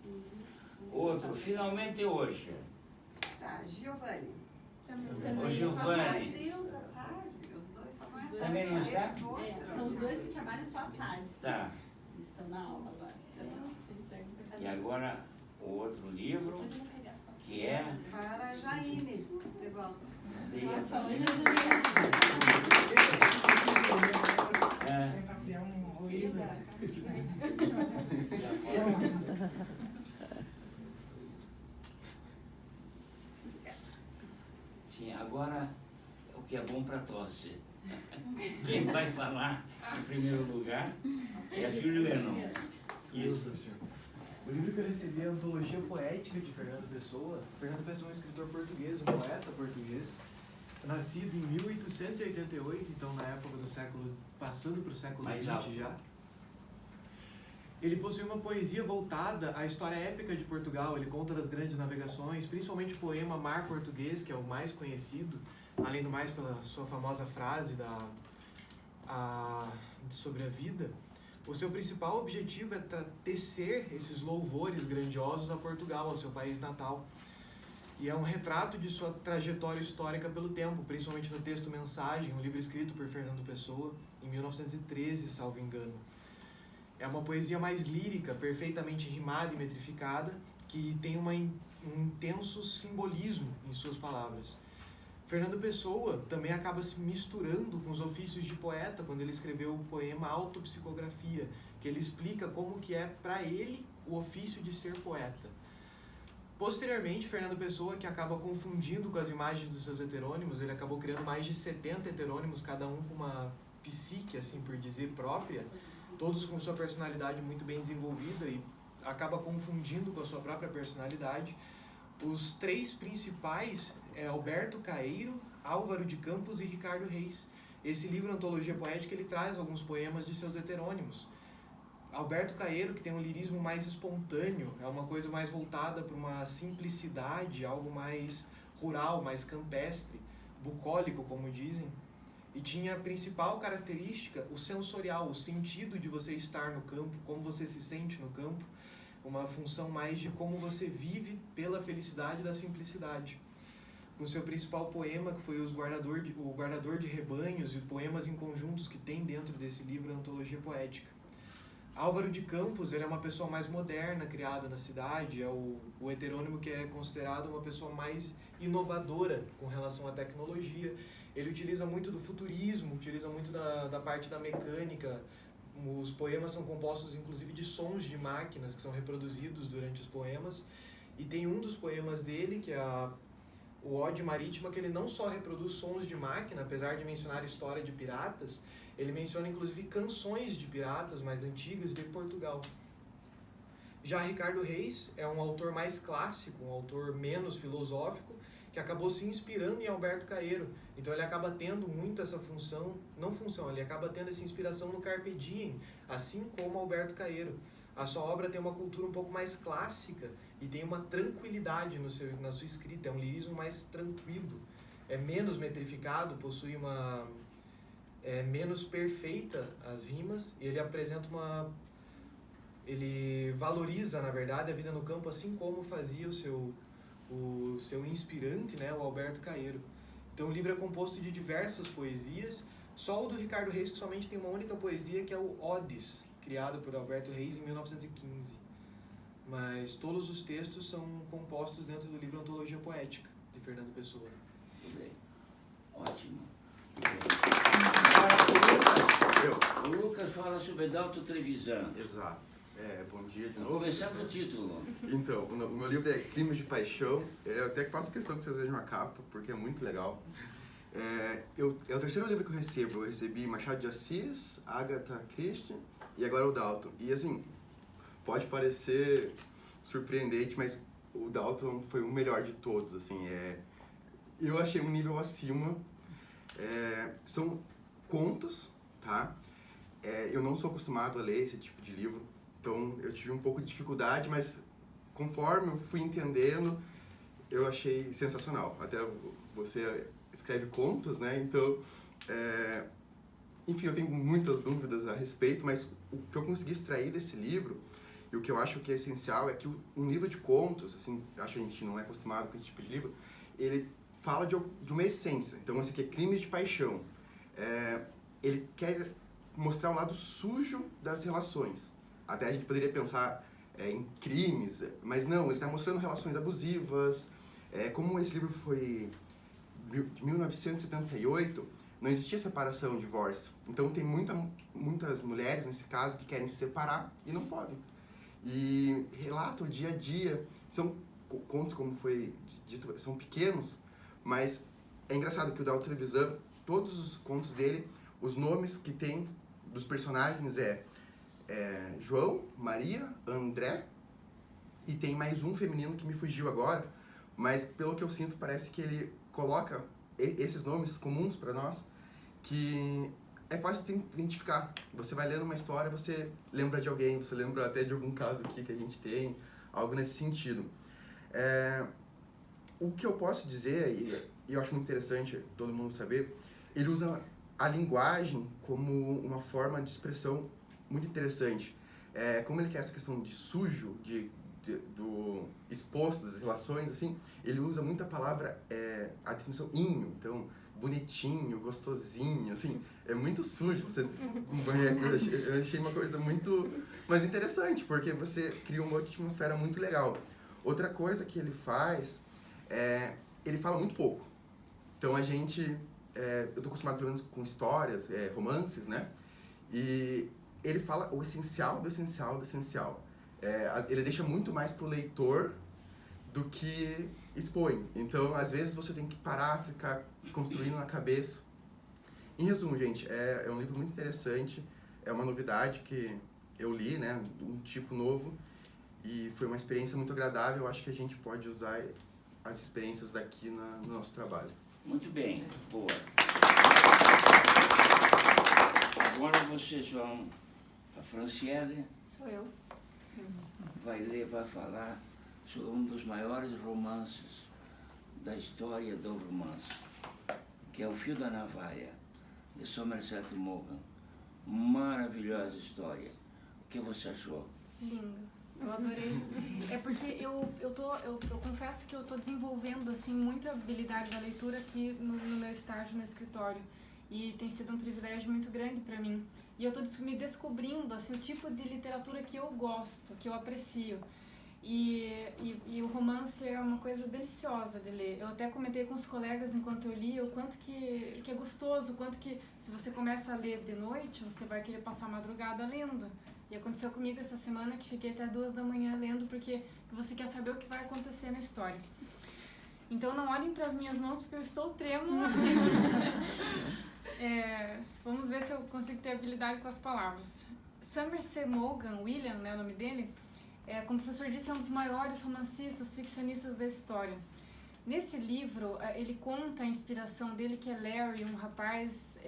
[SPEAKER 2] Outro, finalmente hoje.
[SPEAKER 7] Tá, Giovanni.
[SPEAKER 2] Ô Giovanni.
[SPEAKER 7] Deus, à tarde. Os dois só vão à tarde.
[SPEAKER 2] Também não está?
[SPEAKER 1] São os dois que trabalham só à tarde.
[SPEAKER 2] Tá.
[SPEAKER 1] Estão na aula agora.
[SPEAKER 2] E agora o outro livro,
[SPEAKER 1] Depois eu vou pegar suas
[SPEAKER 2] que é...
[SPEAKER 7] Para a Jaine, de volta.
[SPEAKER 1] Nossa, hoje
[SPEAKER 2] É.
[SPEAKER 3] Tem para criar um livro.
[SPEAKER 2] Sim, agora o que é bom para tosse. Quem vai falar em primeiro lugar é a Juliana. Isso.
[SPEAKER 9] O livro que eu recebi é a Antologia Poética de Fernando Pessoa. Fernando Pessoa é um escritor português, um poeta português, nascido em 1888, então na época do século, passando para o século XX já. Ele possui uma poesia voltada à história épica de Portugal. Ele conta das grandes navegações, principalmente o poema Mar Português, que é o mais conhecido, além do mais pela sua famosa frase sobre a vida. O seu principal objetivo é tecer esses louvores grandiosos a Portugal, ao seu país natal. E é um retrato de sua trajetória histórica pelo tempo, principalmente no texto Mensagem, um livro escrito por Fernando Pessoa, em 1913, salvo engano. É uma poesia mais lírica, perfeitamente rimada e metrificada, que tem um intenso simbolismo em suas palavras. Fernando Pessoa também acaba se misturando com os ofícios de poeta quando ele escreveu o poema Autopsicografia, que ele explica como que é para ele o ofício de ser poeta. Posteriormente, Fernando Pessoa, que acaba confundindo com as imagens dos seus heterônimos, ele acabou criando mais de 70 heterônimos, cada um com uma psique, assim por dizer, própria, todos com sua personalidade muito bem desenvolvida, e acaba confundindo com a sua própria personalidade. Os três principais é Alberto Caeiro, Álvaro de Campos e Ricardo Reis. Esse livro, Antologia Poética, ele traz alguns poemas de seus heterônimos. Alberto Caeiro, que tem um lirismo mais espontâneo, é uma coisa mais voltada para uma simplicidade, algo mais rural, mais campestre, bucólico, como dizem. E tinha a principal característica, o sensorial, o sentido de você estar no campo, como você se sente no campo, uma função mais de como você vive pela felicidade da simplicidade. Com seu principal poema, que foi o Guardador de Rebanhos, e poemas em conjuntos que tem dentro desse livro, Antologia Poética. Álvaro de Campos, ele é uma pessoa mais moderna, criada na cidade, é o heterônimo que é considerado uma pessoa mais inovadora com relação à tecnologia. Ele utiliza muito do futurismo, utiliza muito da parte da mecânica. Os poemas são compostos, inclusive, de sons de máquinas que são reproduzidos durante os poemas. E tem um dos poemas dele, que é o Ode Marítima, que ele não só reproduz sons de máquina, apesar de mencionar a história de piratas, ele menciona, inclusive, canções de piratas mais antigas de Portugal. Já Ricardo Reis é um autor mais clássico, um autor menos filosófico, que acabou se inspirando em Alberto Caeiro. Então ele acaba tendo muito essa ele acaba tendo essa inspiração no Carpe Diem, assim como Alberto Caeiro. A sua obra tem uma cultura um pouco mais clássica e tem uma tranquilidade na sua escrita, é um lirismo mais tranquilo, é menos metrificado, possui é menos perfeita as rimas, e ele apresenta ele valoriza, na verdade, a vida no campo, assim como fazia o seu inspirante, né, o Alberto Caeiro. Então o livro é composto de diversas poesias, só o do Ricardo Reis que somente tem uma única poesia, que é o Odes, criado por Alberto Reis em 1915. Mas todos os textos são compostos dentro do livro Antologia Poética, de Fernando Pessoa.
[SPEAKER 2] Tudo bem. Ótimo. O Lucas fala sobre Adalto Trevisan.
[SPEAKER 10] Exato. Bom dia de
[SPEAKER 2] Vamos
[SPEAKER 10] novo.
[SPEAKER 2] começar pelo título.
[SPEAKER 10] Então, o meu livro é Crimes de Paixão. Eu até faço questão que vocês vejam a capa, porque é muito legal. É o terceiro livro que eu recebo. Eu recebi Machado de Assis, Agatha Christie e agora o Dalton. E assim, pode parecer surpreendente, mas o Dalton foi o melhor de todos. Assim, eu achei um nível acima. São contos, tá? Eu não sou acostumado a ler esse tipo de livro, então eu tive um pouco de dificuldade, mas conforme eu fui entendendo, eu achei sensacional. Até você escreve contos, né? Então, enfim, eu tenho muitas dúvidas a respeito, mas o que eu consegui extrair desse livro, e o que eu acho que é essencial, é que um livro de contos, assim, acho que a gente não é acostumado com esse tipo de livro, ele fala de uma essência. Então, esse aqui é Crimes de Paixão. Ele quer mostrar o lado sujo das relações. Até a gente poderia pensar em crimes, mas não, ele está mostrando relações abusivas. Como esse livro foi de 1978, não existia separação, divórcio. Então tem muitas mulheres, nesse caso, que querem se separar e não podem. E relata o dia a dia. São contos, como foi dito, são pequenos, mas é engraçado que o Dalton Trevisan, todos os contos dele, os nomes que tem dos personagens João, Maria, André, e tem mais um feminino que me fugiu agora, mas pelo que eu sinto parece que ele coloca esses nomes comuns para nós, que é fácil de identificar. Você vai lendo uma história, você lembra de alguém, você lembra até de algum caso aqui que a gente tem, algo nesse sentido. O que eu posso dizer, e eu acho muito interessante todo mundo saber, ele usa a linguagem como uma forma de expressão muito interessante. Como ele quer essa questão de sujo, do exposto das relações, assim, ele usa muita palavra, a definição inho, então, bonitinho, gostosinho, assim, é muito sujo. Eu achei uma coisa muito, mas interessante, porque você cria uma atmosfera muito legal. Outra coisa que ele faz, ele fala muito pouco. Então, eu tô acostumado pelo menos com histórias, romances, né? E ele fala o essencial do essencial do essencial. Ele deixa muito mais pro leitor do que expõe. Então, às vezes, você tem que parar, ficar construindo na cabeça. Em resumo, gente, é um livro muito interessante, é uma novidade que eu li, né? Um tipo novo, e foi uma experiência muito agradável. Eu acho que a gente pode usar as experiências daqui no nosso trabalho.
[SPEAKER 2] Muito bem, boa. Agora vocês vão, a Franciele
[SPEAKER 5] Sou eu.
[SPEAKER 2] vai falar sobre um dos maiores romances da história do romance, que é O Fio da Navalha, de Somerset Maugham. Maravilhosa história. O que você achou?
[SPEAKER 11] Lindo. Eu adorei. É porque eu confesso que eu tô desenvolvendo assim muita habilidade da leitura aqui no meu estágio no escritório, e tem sido um privilégio muito grande para mim. E eu tô me descobrindo assim o tipo de literatura que eu gosto, que eu aprecio. E o romance é uma coisa deliciosa de ler. Eu até comentei com os colegas enquanto eu li o quanto que é gostoso, o quanto que se você começa a ler de noite, você vai querer passar a madrugada lendo. E aconteceu comigo essa semana que fiquei até 2 da manhã lendo, porque você quer saber o que vai acontecer na história. Então não olhem para as minhas mãos porque eu estou trêmula. Vamos ver se eu consigo ter habilidade com as palavras. Somerset Maugham, William, né, o nome dele, como o professor disse, é um dos maiores romancistas, ficcionistas da história. Nesse livro, ele conta a inspiração dele, que é Larry, um rapaz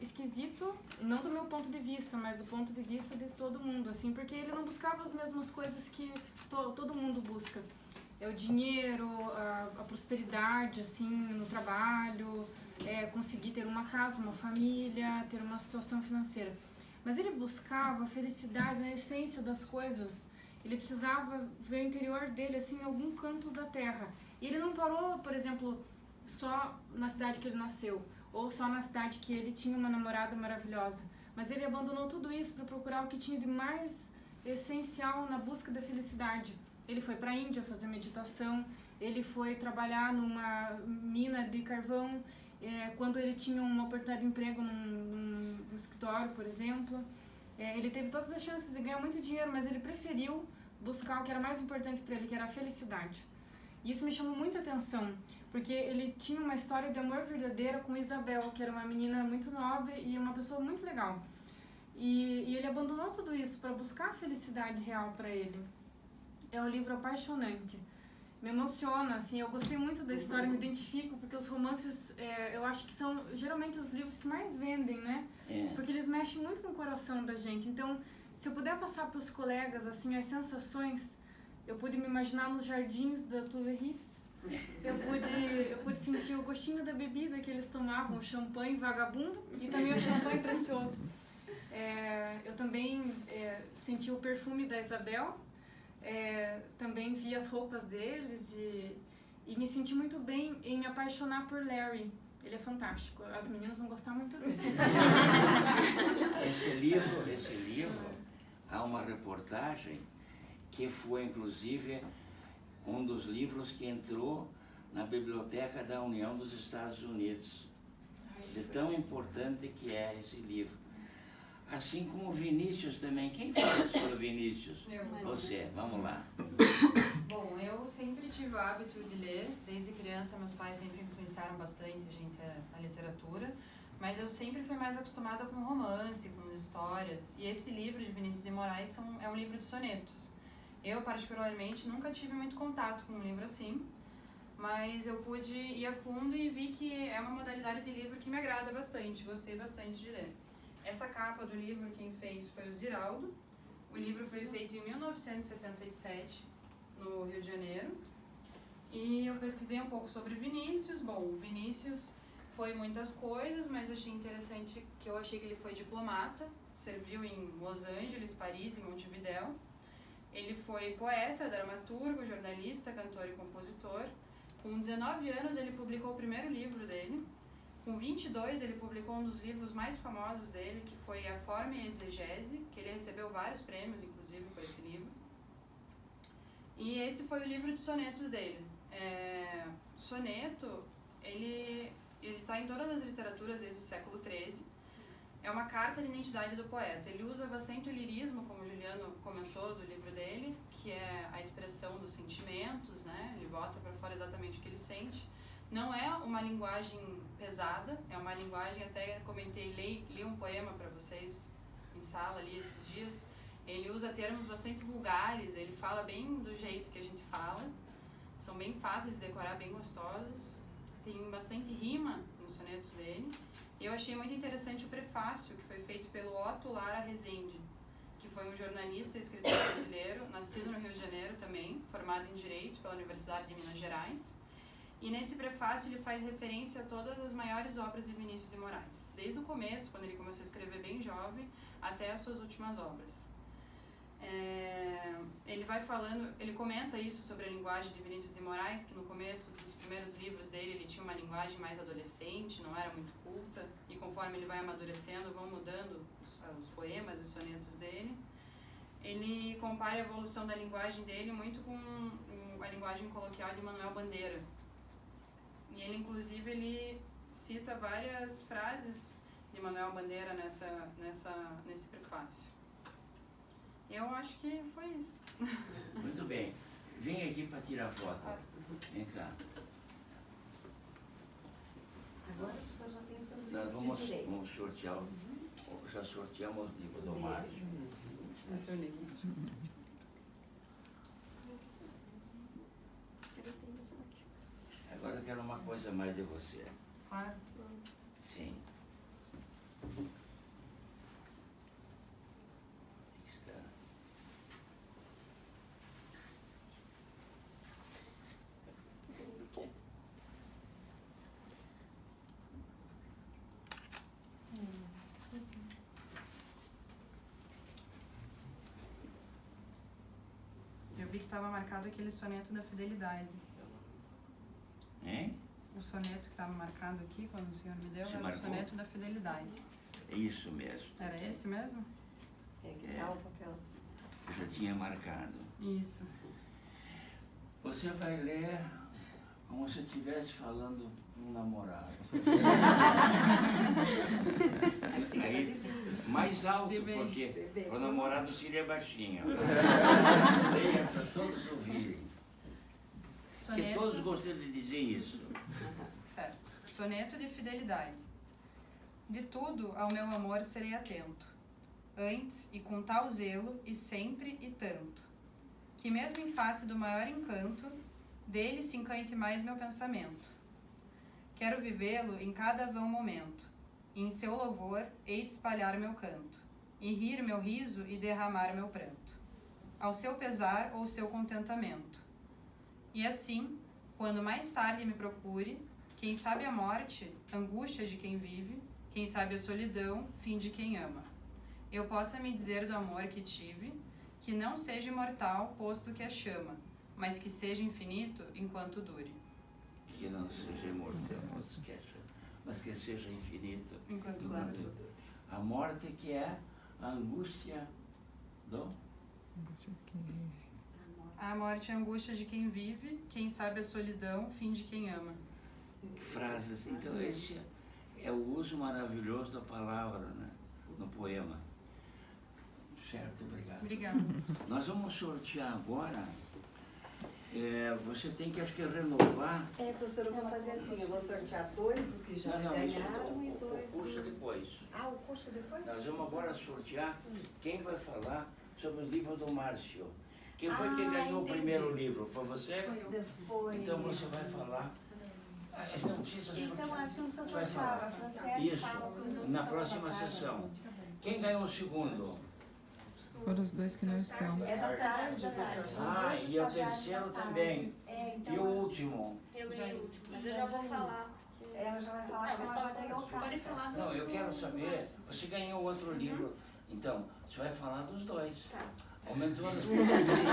[SPEAKER 11] esquisito, não do meu ponto de vista, mas do ponto de vista de todo mundo, assim, porque ele não buscava as mesmas coisas que todo mundo busca. É o dinheiro, a prosperidade, assim, no trabalho, conseguir ter uma casa, uma família, ter uma situação financeira. Mas ele buscava a felicidade na essência das coisas. Ele precisava ver o interior dele, assim, em algum canto da terra. E ele não parou, por exemplo, só na cidade que ele nasceu, ou só na cidade que ele tinha uma namorada maravilhosa. Mas ele abandonou tudo isso para procurar o que tinha de mais essencial na busca da felicidade. Ele foi para a Índia fazer meditação, ele foi trabalhar numa mina de carvão, quando ele tinha uma oportunidade de emprego num escritório, por exemplo. Ele teve todas as chances de ganhar muito dinheiro, mas ele preferiu buscar o que era mais importante para ele, que era a felicidade. E isso me chamou muita atenção, porque ele tinha uma história de amor verdadeira com Isabel, que era uma menina muito nobre e uma pessoa muito legal. E ele abandonou tudo isso para buscar a felicidade real para ele. É um livro apaixonante. Me emociona, assim, eu gostei muito da história, me identifico, porque os romances, eu acho que são geralmente os livros que mais vendem, né? Porque eles mexem muito com o coração da gente. Então, se eu puder passar para os colegas, assim, as sensações, eu pude me imaginar nos jardins da Tuileries, eu pude sentir o gostinho da bebida que eles tomavam, o champanhe vagabundo e também o champanhe precioso. Eu também senti o perfume da Isabel, também vi as roupas deles e me senti muito bem em me apaixonar por Larry. Ele é fantástico. As meninas vão gostar muito dele.
[SPEAKER 2] Esse livro, há uma reportagem que foi, inclusive, um dos livros que entrou na Biblioteca da União dos Estados Unidos. De tão importante que é esse livro. Assim como o Vinícius também. Quem fala sobre o Vinícius?
[SPEAKER 12] Eu.
[SPEAKER 2] Você, vamos lá.
[SPEAKER 12] Bom, eu sempre tive o hábito de ler. Desde criança, meus pais sempre influenciaram bastante a literatura. Mas eu sempre fui mais acostumada com romance, com histórias. E esse livro de Vinícius de Moraes é um livro de sonetos. Eu, particularmente, nunca tive muito contato com um livro assim. Mas eu pude ir a fundo e vi que é uma modalidade de livro que me agrada bastante. Gostei bastante de ler. Essa capa do livro quem fez foi o Ziraldo. O livro foi feito em 1977, no Rio de Janeiro. E eu pesquisei um pouco sobre Vinícius. Bom, o Vinícius foi muitas coisas, mas achei interessante que eu achei que ele foi diplomata. Serviu em Los Angeles, Paris e Montevidéu. Ele foi poeta, dramaturgo, jornalista, cantor e compositor. Com 19 anos ele publicou o primeiro livro dele. Com 22 ele publicou um dos livros mais famosos dele, que foi A Forma e a Exegese, que ele recebeu vários prêmios, inclusive, por esse livro. E esse foi o livro de sonetos dele. Soneto, ele está em todas as literaturas desde o século XIII. É uma carta de identidade do poeta. Ele usa bastante o lirismo, como o Juliano comentou do livro dele, que é a expressão dos sentimentos, né? Ele bota para fora exatamente o que ele sente. Não é uma linguagem pesada, é uma linguagem, até comentei, li um poema para vocês em sala ali esses dias. Ele usa termos bastante vulgares, ele fala bem do jeito que a gente fala. São bem fáceis de decorar, bem gostosos. Tem bastante rima nos sonetos dele. E eu achei muito interessante o prefácio, que foi feito pelo Otto Lara Rezende, que foi um jornalista e escritor brasileiro, nascido no Rio de Janeiro também, formado em Direito pela Universidade de Minas Gerais. E nesse prefácio ele faz referência a todas as maiores obras de Vinícius de Moraes, desde o começo, quando ele começou a escrever bem jovem, até as suas últimas obras. Ele vai falando, ele comenta isso sobre a linguagem de Vinícius de Moraes, que no começo dos primeiros livros dele ele tinha uma linguagem mais adolescente, não era muito culta, e conforme ele vai amadurecendo vão mudando os poemas e sonetos dele. Ele compara a evolução da linguagem dele muito com a linguagem coloquial de Manuel Bandeira. E ele, inclusive, ele cita várias frases de Manuel Bandeira nesse prefácio. Eu acho que foi isso.
[SPEAKER 2] Muito bem. Vem aqui para tirar foto. Vem cá.
[SPEAKER 7] Agora o professor já tem o seu livro
[SPEAKER 2] Nós
[SPEAKER 7] de direito.
[SPEAKER 2] vamos sortear, já sorteamos o livro do Márcio.
[SPEAKER 12] Esse é o livro.
[SPEAKER 2] Agora eu quero uma coisa mais de você.
[SPEAKER 12] Claro.
[SPEAKER 2] Sim. Aqui está.
[SPEAKER 12] Eu vi que estava marcado aquele soneto da fidelidade.
[SPEAKER 2] Hein?
[SPEAKER 12] O soneto que estava marcado aqui, quando o senhor me deu,
[SPEAKER 2] Você
[SPEAKER 12] era
[SPEAKER 2] marcou?
[SPEAKER 12] o soneto da fidelidade.
[SPEAKER 2] É isso mesmo.
[SPEAKER 12] Era esse mesmo?
[SPEAKER 7] É que tá o papelzinho.
[SPEAKER 2] Eu já tinha marcado.
[SPEAKER 12] Isso.
[SPEAKER 2] Você vai ler como se estivesse falando com um namorado.
[SPEAKER 7] Mas tem que
[SPEAKER 2] Aí,
[SPEAKER 7] estar de bem.
[SPEAKER 2] mais alto,
[SPEAKER 12] De bem.
[SPEAKER 2] porque
[SPEAKER 7] De bem.
[SPEAKER 2] o namorado seria baixinho. Leia para todos ouvirem. Que todos gostam de dizer isso.
[SPEAKER 12] Certo. Soneto de fidelidade. De tudo ao meu amor serei atento, antes e com tal zelo, e sempre e tanto, que mesmo em face do maior encanto, dele se encante mais meu pensamento. Quero vivê-lo em cada vão momento, e em seu louvor hei de espalhar meu canto, e rir meu riso e derramar meu pranto, ao seu pesar ou seu contentamento. E assim, quando mais tarde me procure, quem sabe a morte, angústia de quem vive, quem sabe a solidão, fim de quem ama. eu possa me dizer do amor que tive, que não seja imortal, posto que é chama, mas que seja infinito enquanto dure.
[SPEAKER 2] Que não seja imortal, mas que seja infinito
[SPEAKER 12] Enquanto
[SPEAKER 2] dure. A morte que é a angústia do...
[SPEAKER 12] A morte é a angústia de quem vive, quem sabe a solidão, fim de quem ama.
[SPEAKER 2] Que frases. Então esse é o uso maravilhoso da palavra, né, no poema. Certo, obrigado.
[SPEAKER 12] Obrigada.
[SPEAKER 2] Nós vamos sortear agora. Você tem que, acho que, renovar.
[SPEAKER 7] Professor, eu vou fazer assim, eu vou sortear 2 do que já ganharam e 2
[SPEAKER 2] o curso depois.
[SPEAKER 7] Ah, o curso depois?
[SPEAKER 2] Nós vamos agora sortear quem vai falar sobre o livro do Márcio. Quem foi que ganhou o primeiro livro? Foi você?
[SPEAKER 7] Foi.
[SPEAKER 2] Então você vai falar. Não precisa sortear.
[SPEAKER 7] Então acho que não precisa sortear. A Franciele fala que os outros
[SPEAKER 2] na
[SPEAKER 7] estão
[SPEAKER 2] próxima sessão. Quem ganhou o segundo?
[SPEAKER 6] Foram os 2 que não estão.
[SPEAKER 7] É da tarde.
[SPEAKER 2] E o terceiro também. E o último?
[SPEAKER 5] Eu ganhei o último, mas eu já vou falar.
[SPEAKER 7] Ela já vai falar que ela já ganhou o carro.
[SPEAKER 1] Pode falar.
[SPEAKER 2] Não, eu quero saber. Você ganhou outro livro. Então, você vai falar dos dois.
[SPEAKER 5] Tá.
[SPEAKER 2] Aumentou a responsabilidade.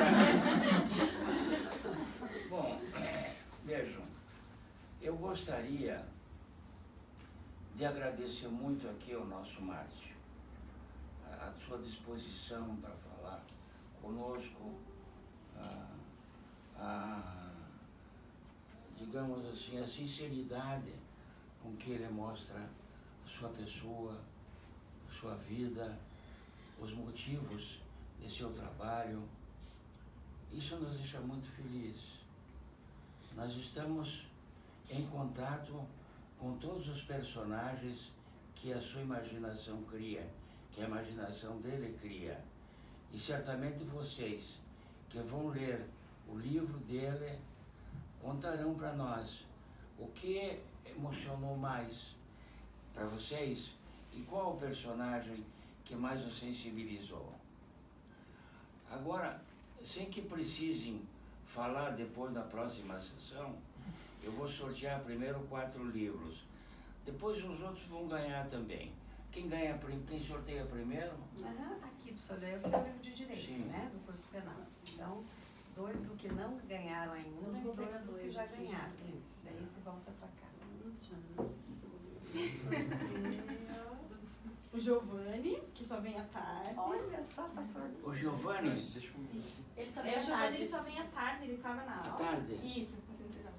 [SPEAKER 2] Bom, vejam, eu gostaria de agradecer muito aqui ao nosso Márcio, a sua disposição para falar conosco, digamos assim, a sinceridade com que ele mostra a sua pessoa, a sua vida, os motivos de seu trabalho. Isso nos deixa muito felizes. Nós estamos em contato com todos os personagens que a sua imaginação cria, que a imaginação dele cria. E certamente vocês que vão ler o livro dele contarão para nós o que emocionou mais para vocês e qual o personagem que mais os sensibilizou. Agora, sem que precisem falar depois na próxima sessão, eu vou sortear primeiro 4 livros. Depois os outros vão ganhar também. Quem sorteia primeiro?
[SPEAKER 7] Aqui, professor, é o seu livro de Direito,
[SPEAKER 2] Sim.
[SPEAKER 7] né? Do curso penal. Então, 2 do que não ganharam ainda e 2 dos que já ganharam. Isso. Daí você volta pra cá.
[SPEAKER 1] O Giovanni, que só vem à tarde.
[SPEAKER 7] Olha só, tá sorte.
[SPEAKER 2] O Giovanni,
[SPEAKER 5] Ele só vem
[SPEAKER 1] O
[SPEAKER 5] à
[SPEAKER 1] Giovanni ele
[SPEAKER 5] tarde.
[SPEAKER 1] só vem à tarde, ele estava na
[SPEAKER 2] à
[SPEAKER 1] aula.
[SPEAKER 2] tarde.
[SPEAKER 5] Isso, você entendeu?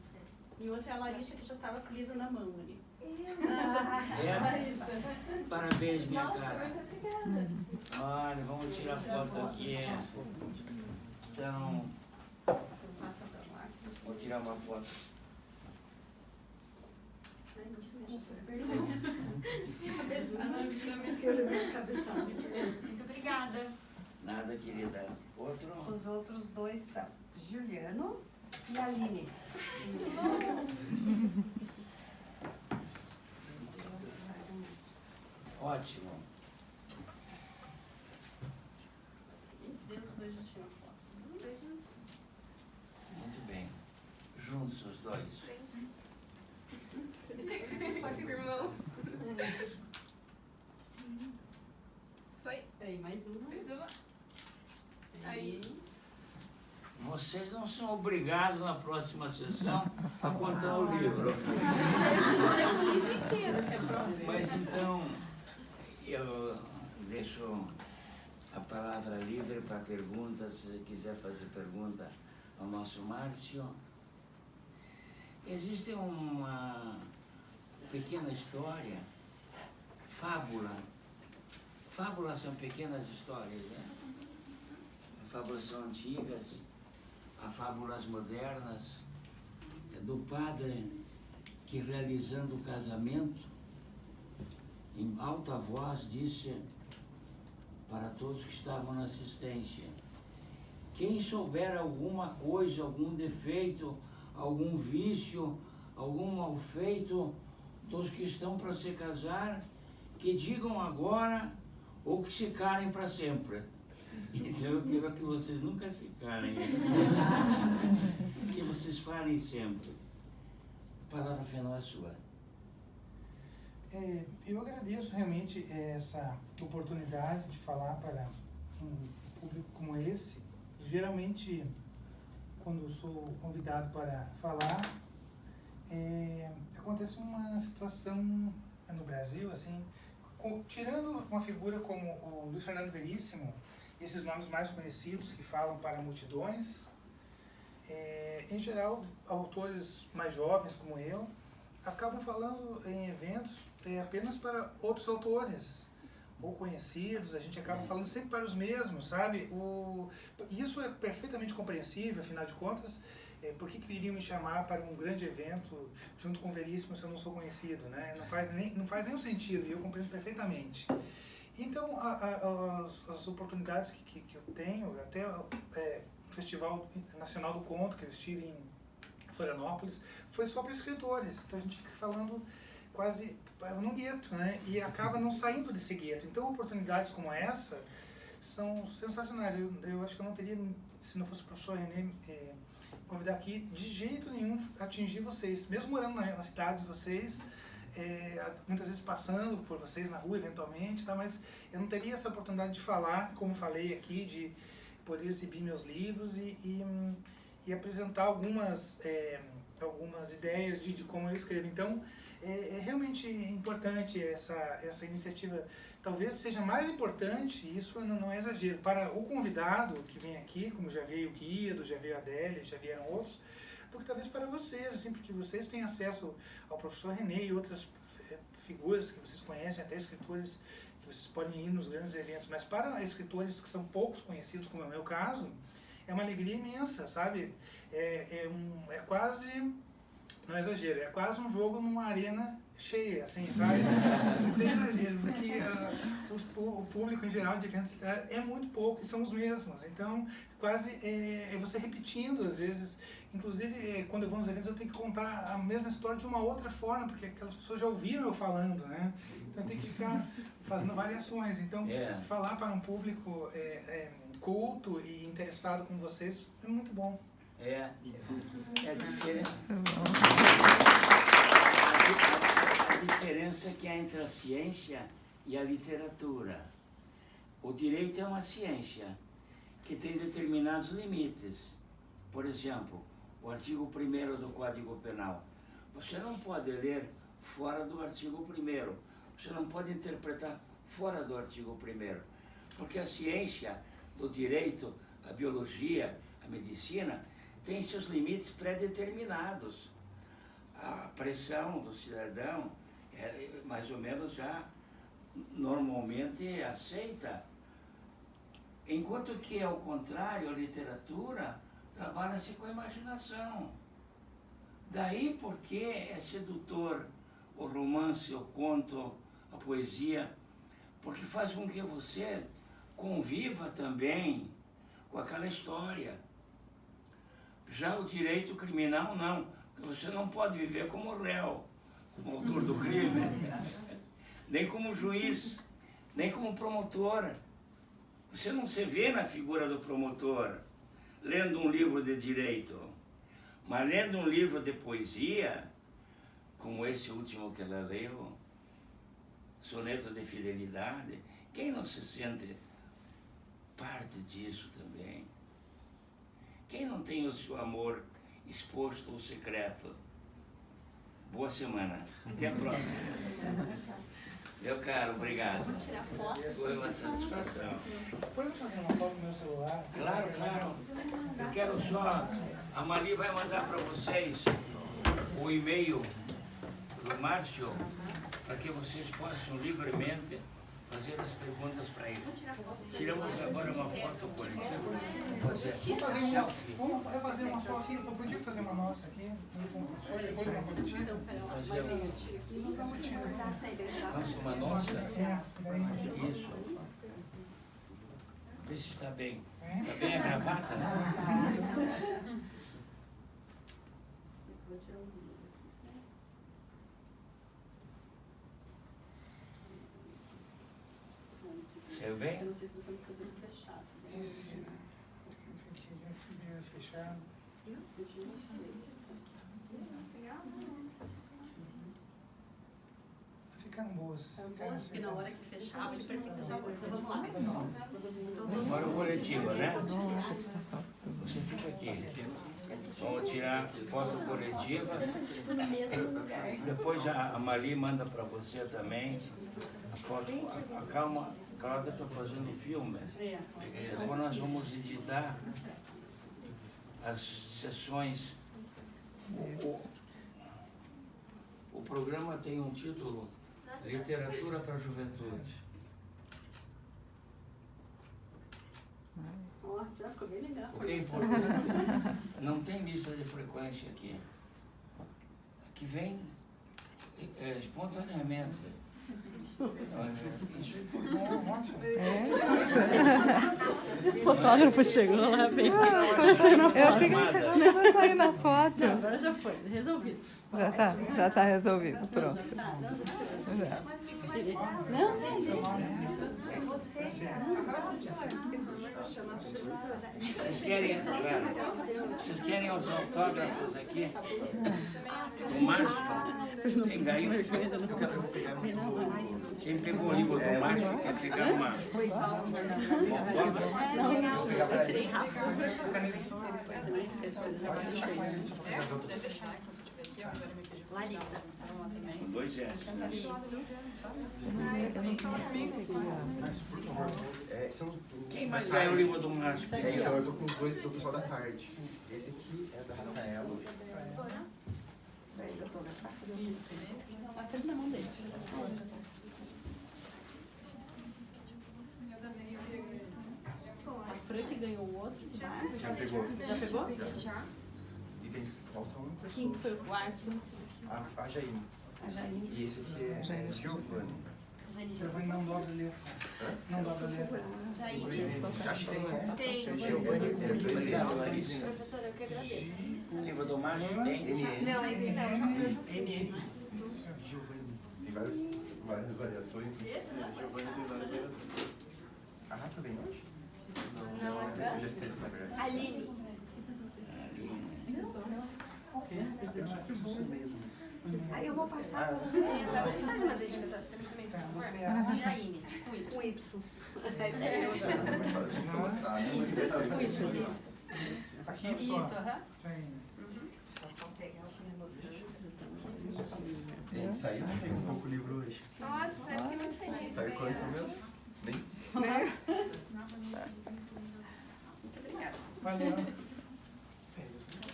[SPEAKER 1] E outra é a Larissa, que já estava com o livro na mão ali.
[SPEAKER 2] É?
[SPEAKER 1] Larissa.
[SPEAKER 2] Parabéns, minha
[SPEAKER 5] Nossa,
[SPEAKER 2] cara.
[SPEAKER 5] muito obrigada.
[SPEAKER 2] Olha, vamos tirar foto aqui. Então,
[SPEAKER 1] Passa pra lá.
[SPEAKER 2] vou tirar uma foto.
[SPEAKER 1] Ai, desculpa.
[SPEAKER 5] Cabeçada. Muito obrigada.
[SPEAKER 2] Nada, querida. Outro?
[SPEAKER 7] Os outros 2 são Juliano e Aline.
[SPEAKER 2] Ótimo.
[SPEAKER 1] Deu os dois, a gente tira foto.
[SPEAKER 5] Dois juntos.
[SPEAKER 2] Muito bem. Juntos os dois.
[SPEAKER 5] Irmãos. Foi?
[SPEAKER 1] Peraí, mais uma.
[SPEAKER 5] Mais uma. Aí.
[SPEAKER 2] Vocês não são obrigados na próxima sessão a contar o livro.
[SPEAKER 1] O livro inteiro, se é próximo.
[SPEAKER 2] Mas então, eu deixo a palavra livre para perguntas, se quiser fazer pergunta ao nosso Márcio. Existe uma pequena história, fábula. Fábulas são pequenas histórias, né? Fábulas são antigas, há fábulas modernas, do padre que, realizando o casamento, em alta voz disse para todos que estavam na assistência: quem souber alguma coisa, algum defeito, algum vício, algum mal feito dos que estão para se casar, que digam agora ou que se calem para sempre. Então eu quero que vocês nunca se calem, que vocês falem sempre. A palavra final é sua.
[SPEAKER 3] Eu agradeço realmente essa oportunidade de falar para um público como esse. Geralmente, quando sou convidado para falar, acontece uma situação no Brasil, assim, tirando uma figura como o Luiz Fernando Veríssimo, esses nomes mais conhecidos que falam para multidões, em geral, autores mais jovens como eu, acabam falando em eventos apenas para outros autores ou conhecidos, a gente acaba falando sempre para os mesmos, sabe? Isso é perfeitamente compreensível, afinal de contas, por que iriam me chamar para um grande evento junto com o Veríssimo se eu não sou conhecido, né? Não faz nenhum sentido, e eu compreendo perfeitamente. Então, as oportunidades que eu tenho, até o Festival Nacional do Conto, que eu estive em Florianópolis, foi só para escritores. Então a gente fica falando quase num gueto, né? E acaba não saindo desse gueto. Então oportunidades como essa são sensacionais. Eu acho que eu não teria, se não fosse o professor René convidar aqui, de jeito nenhum atingir vocês. Mesmo morando na cidade de vocês, muitas vezes passando por vocês na rua eventualmente, tá? Mas eu não teria essa oportunidade de falar, como falei aqui, de poder exibir meus livros e apresentar algumas ideias de como eu escrevo. Então, é realmente importante essa iniciativa. Talvez seja mais importante, isso não é exagero, para o convidado que vem aqui, como já veio o Guido, já veio a Adélia, já vieram outros, do que talvez para vocês, assim, porque vocês têm acesso ao professor René e outras figuras que vocês conhecem, até escritores que vocês podem ir nos grandes eventos, mas para escritores que são poucos conhecidos, como é o meu caso, é uma alegria imensa, sabe? É quase, não é exagero, é quase um jogo numa arena cheia, assim, sabe? Sem exagero, porque o público em geral de eventos literários é muito pouco e são os mesmos. Então, quase é você repetindo, às vezes. Inclusive, quando eu vou nos eventos, eu tenho que contar a mesma história de uma outra forma, porque aquelas pessoas já ouviram eu falando, né? Então, eu tenho que ficar fazendo variações. Então, falar para um público culto e interessado como vocês é muito bom.
[SPEAKER 2] É diferente. A diferença que há entre a ciência e a literatura. O direito é uma ciência que tem determinados limites. Por exemplo, o artigo 1º do Código Penal. Você não pode ler fora do artigo 1º. Você não pode interpretar fora do artigo 1º. Porque a ciência do direito, a biologia, a medicina, tem seus limites pré-determinados. A pressão do cidadão é mais ou menos já normalmente aceita. Enquanto que, ao contrário, a literatura trabalha-se com a imaginação. Daí porque é sedutor o romance, o conto, a poesia, porque faz com que você conviva também com aquela história. Já o direito criminal não, porque você não pode viver como réu, como autor do crime, nem como juiz, nem como promotor. Você não se vê na figura do promotor, lendo um livro de direito, mas lendo um livro de poesia, como esse último que ela leu, Soneto de Fidelidade, quem não se sente parte disso também? Quem não tem o seu amor exposto ou secreto? Boa semana. Até a próxima. Meu caro, obrigado.
[SPEAKER 1] Vamos tirar foto?
[SPEAKER 2] Foi uma satisfação.
[SPEAKER 3] Pode fazer uma foto no meu celular?
[SPEAKER 2] Claro, claro. Eu quero só... A Mari vai mandar para vocês o e-mail do Márcio, para que vocês possam livremente fazer as perguntas para ele. Tiramos agora uma foto coletiva.
[SPEAKER 3] Vamos fazer uma só aqui. Eu podia fazer uma nossa aqui, com o professor, e depois uma coletiva.
[SPEAKER 2] Faça uma nossa. Isso. Vê se está bem. Está bem a gravata?
[SPEAKER 1] Vou tirar um vídeo aqui.
[SPEAKER 2] Saiu bem?
[SPEAKER 1] Eu não sei se você não está fazendo fechado.
[SPEAKER 3] Fechado.
[SPEAKER 1] Eu tinha umas 3.
[SPEAKER 3] Ficaram boas.
[SPEAKER 1] São boas, porque na hora que fechava, ele parecia que fechava. Então vamos lá.
[SPEAKER 2] Agora o coletiva, né? Você fica aqui. Vamos tirar foto coletiva. Depois a Mali manda para você também a foto. A Cláudia está fazendo filme. Depois nós vamos editar as sessões. O programa tem um título: Literatura para a Juventude.
[SPEAKER 1] Ó, já ficou bem legal.
[SPEAKER 2] O que é importante, não tem lista de frequência aqui. Aqui vem espontaneamente. Isso
[SPEAKER 6] O fotógrafo chegou lá bem. Vai sair na foto.
[SPEAKER 7] Eu achei que ele chegou só pra sair na foto.
[SPEAKER 1] Não, agora já foi, resolvido.
[SPEAKER 7] Já tá resolvido, pronto.
[SPEAKER 1] Já tá, não, já chegou.
[SPEAKER 7] Não,
[SPEAKER 2] Vocês querem os autógrafos aqui? O Márcio tem daí. Quem pegou o livro do Márcio quer pegar uma.
[SPEAKER 1] Eu tirei rápido. Larissa.
[SPEAKER 2] Com 2 S, né? Quem mais ganhou o livro do Márcio?
[SPEAKER 10] Então eu tô com os dois do pessoal da tarde. Esse aqui é da Rafaela.
[SPEAKER 1] Isso. A frente na mão dele. A Fran que ganhou o outro.
[SPEAKER 10] Já pegou?
[SPEAKER 1] Já pegou?
[SPEAKER 10] Já. E tem, falta uma pessoa.
[SPEAKER 1] Quem foi o quarto?
[SPEAKER 10] A Jaine. E esse aqui é Giovanni.
[SPEAKER 3] Giovanni não dobra a letra. Não dobra a letra.
[SPEAKER 10] Acho que tem, né?
[SPEAKER 8] Tem.
[SPEAKER 10] Giovanni é 2 L's.
[SPEAKER 8] Professora, eu que agradeço.
[SPEAKER 2] O livro do Márcio tem?
[SPEAKER 8] Não, esse não.
[SPEAKER 10] Giovanni. Tem várias variações. Giovanni tem várias variações. A Rafa vem hoje? Não, essa já é sexta, na verdade.
[SPEAKER 8] Aline.
[SPEAKER 10] Eu só preciso mesmo.
[SPEAKER 7] Aí eu vou passar pra você.
[SPEAKER 5] Vocês fazem uma dedicatória pra mim também, por favor? Jaime, com Y.
[SPEAKER 3] Isso. Aqui, pessoal.
[SPEAKER 5] Isso, aham.
[SPEAKER 10] Saiu um pouco o livro hoje.
[SPEAKER 8] Nossa, eu fiquei muito feliz.
[SPEAKER 10] Saiu quanto mesmo? Nem?
[SPEAKER 5] Muito obrigada.
[SPEAKER 3] Valeu.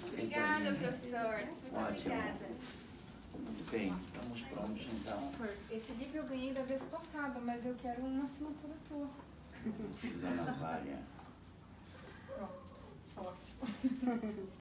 [SPEAKER 8] Obrigada, professor. Muito
[SPEAKER 2] Ótimo.
[SPEAKER 8] obrigada.
[SPEAKER 2] Muito bem, estamos prontos então.
[SPEAKER 11] Professor, esse livro eu ganhei da vez passada, mas eu quero uma assinatura tua.
[SPEAKER 2] Filho da navalha.
[SPEAKER 11] Pronto. Ótimo.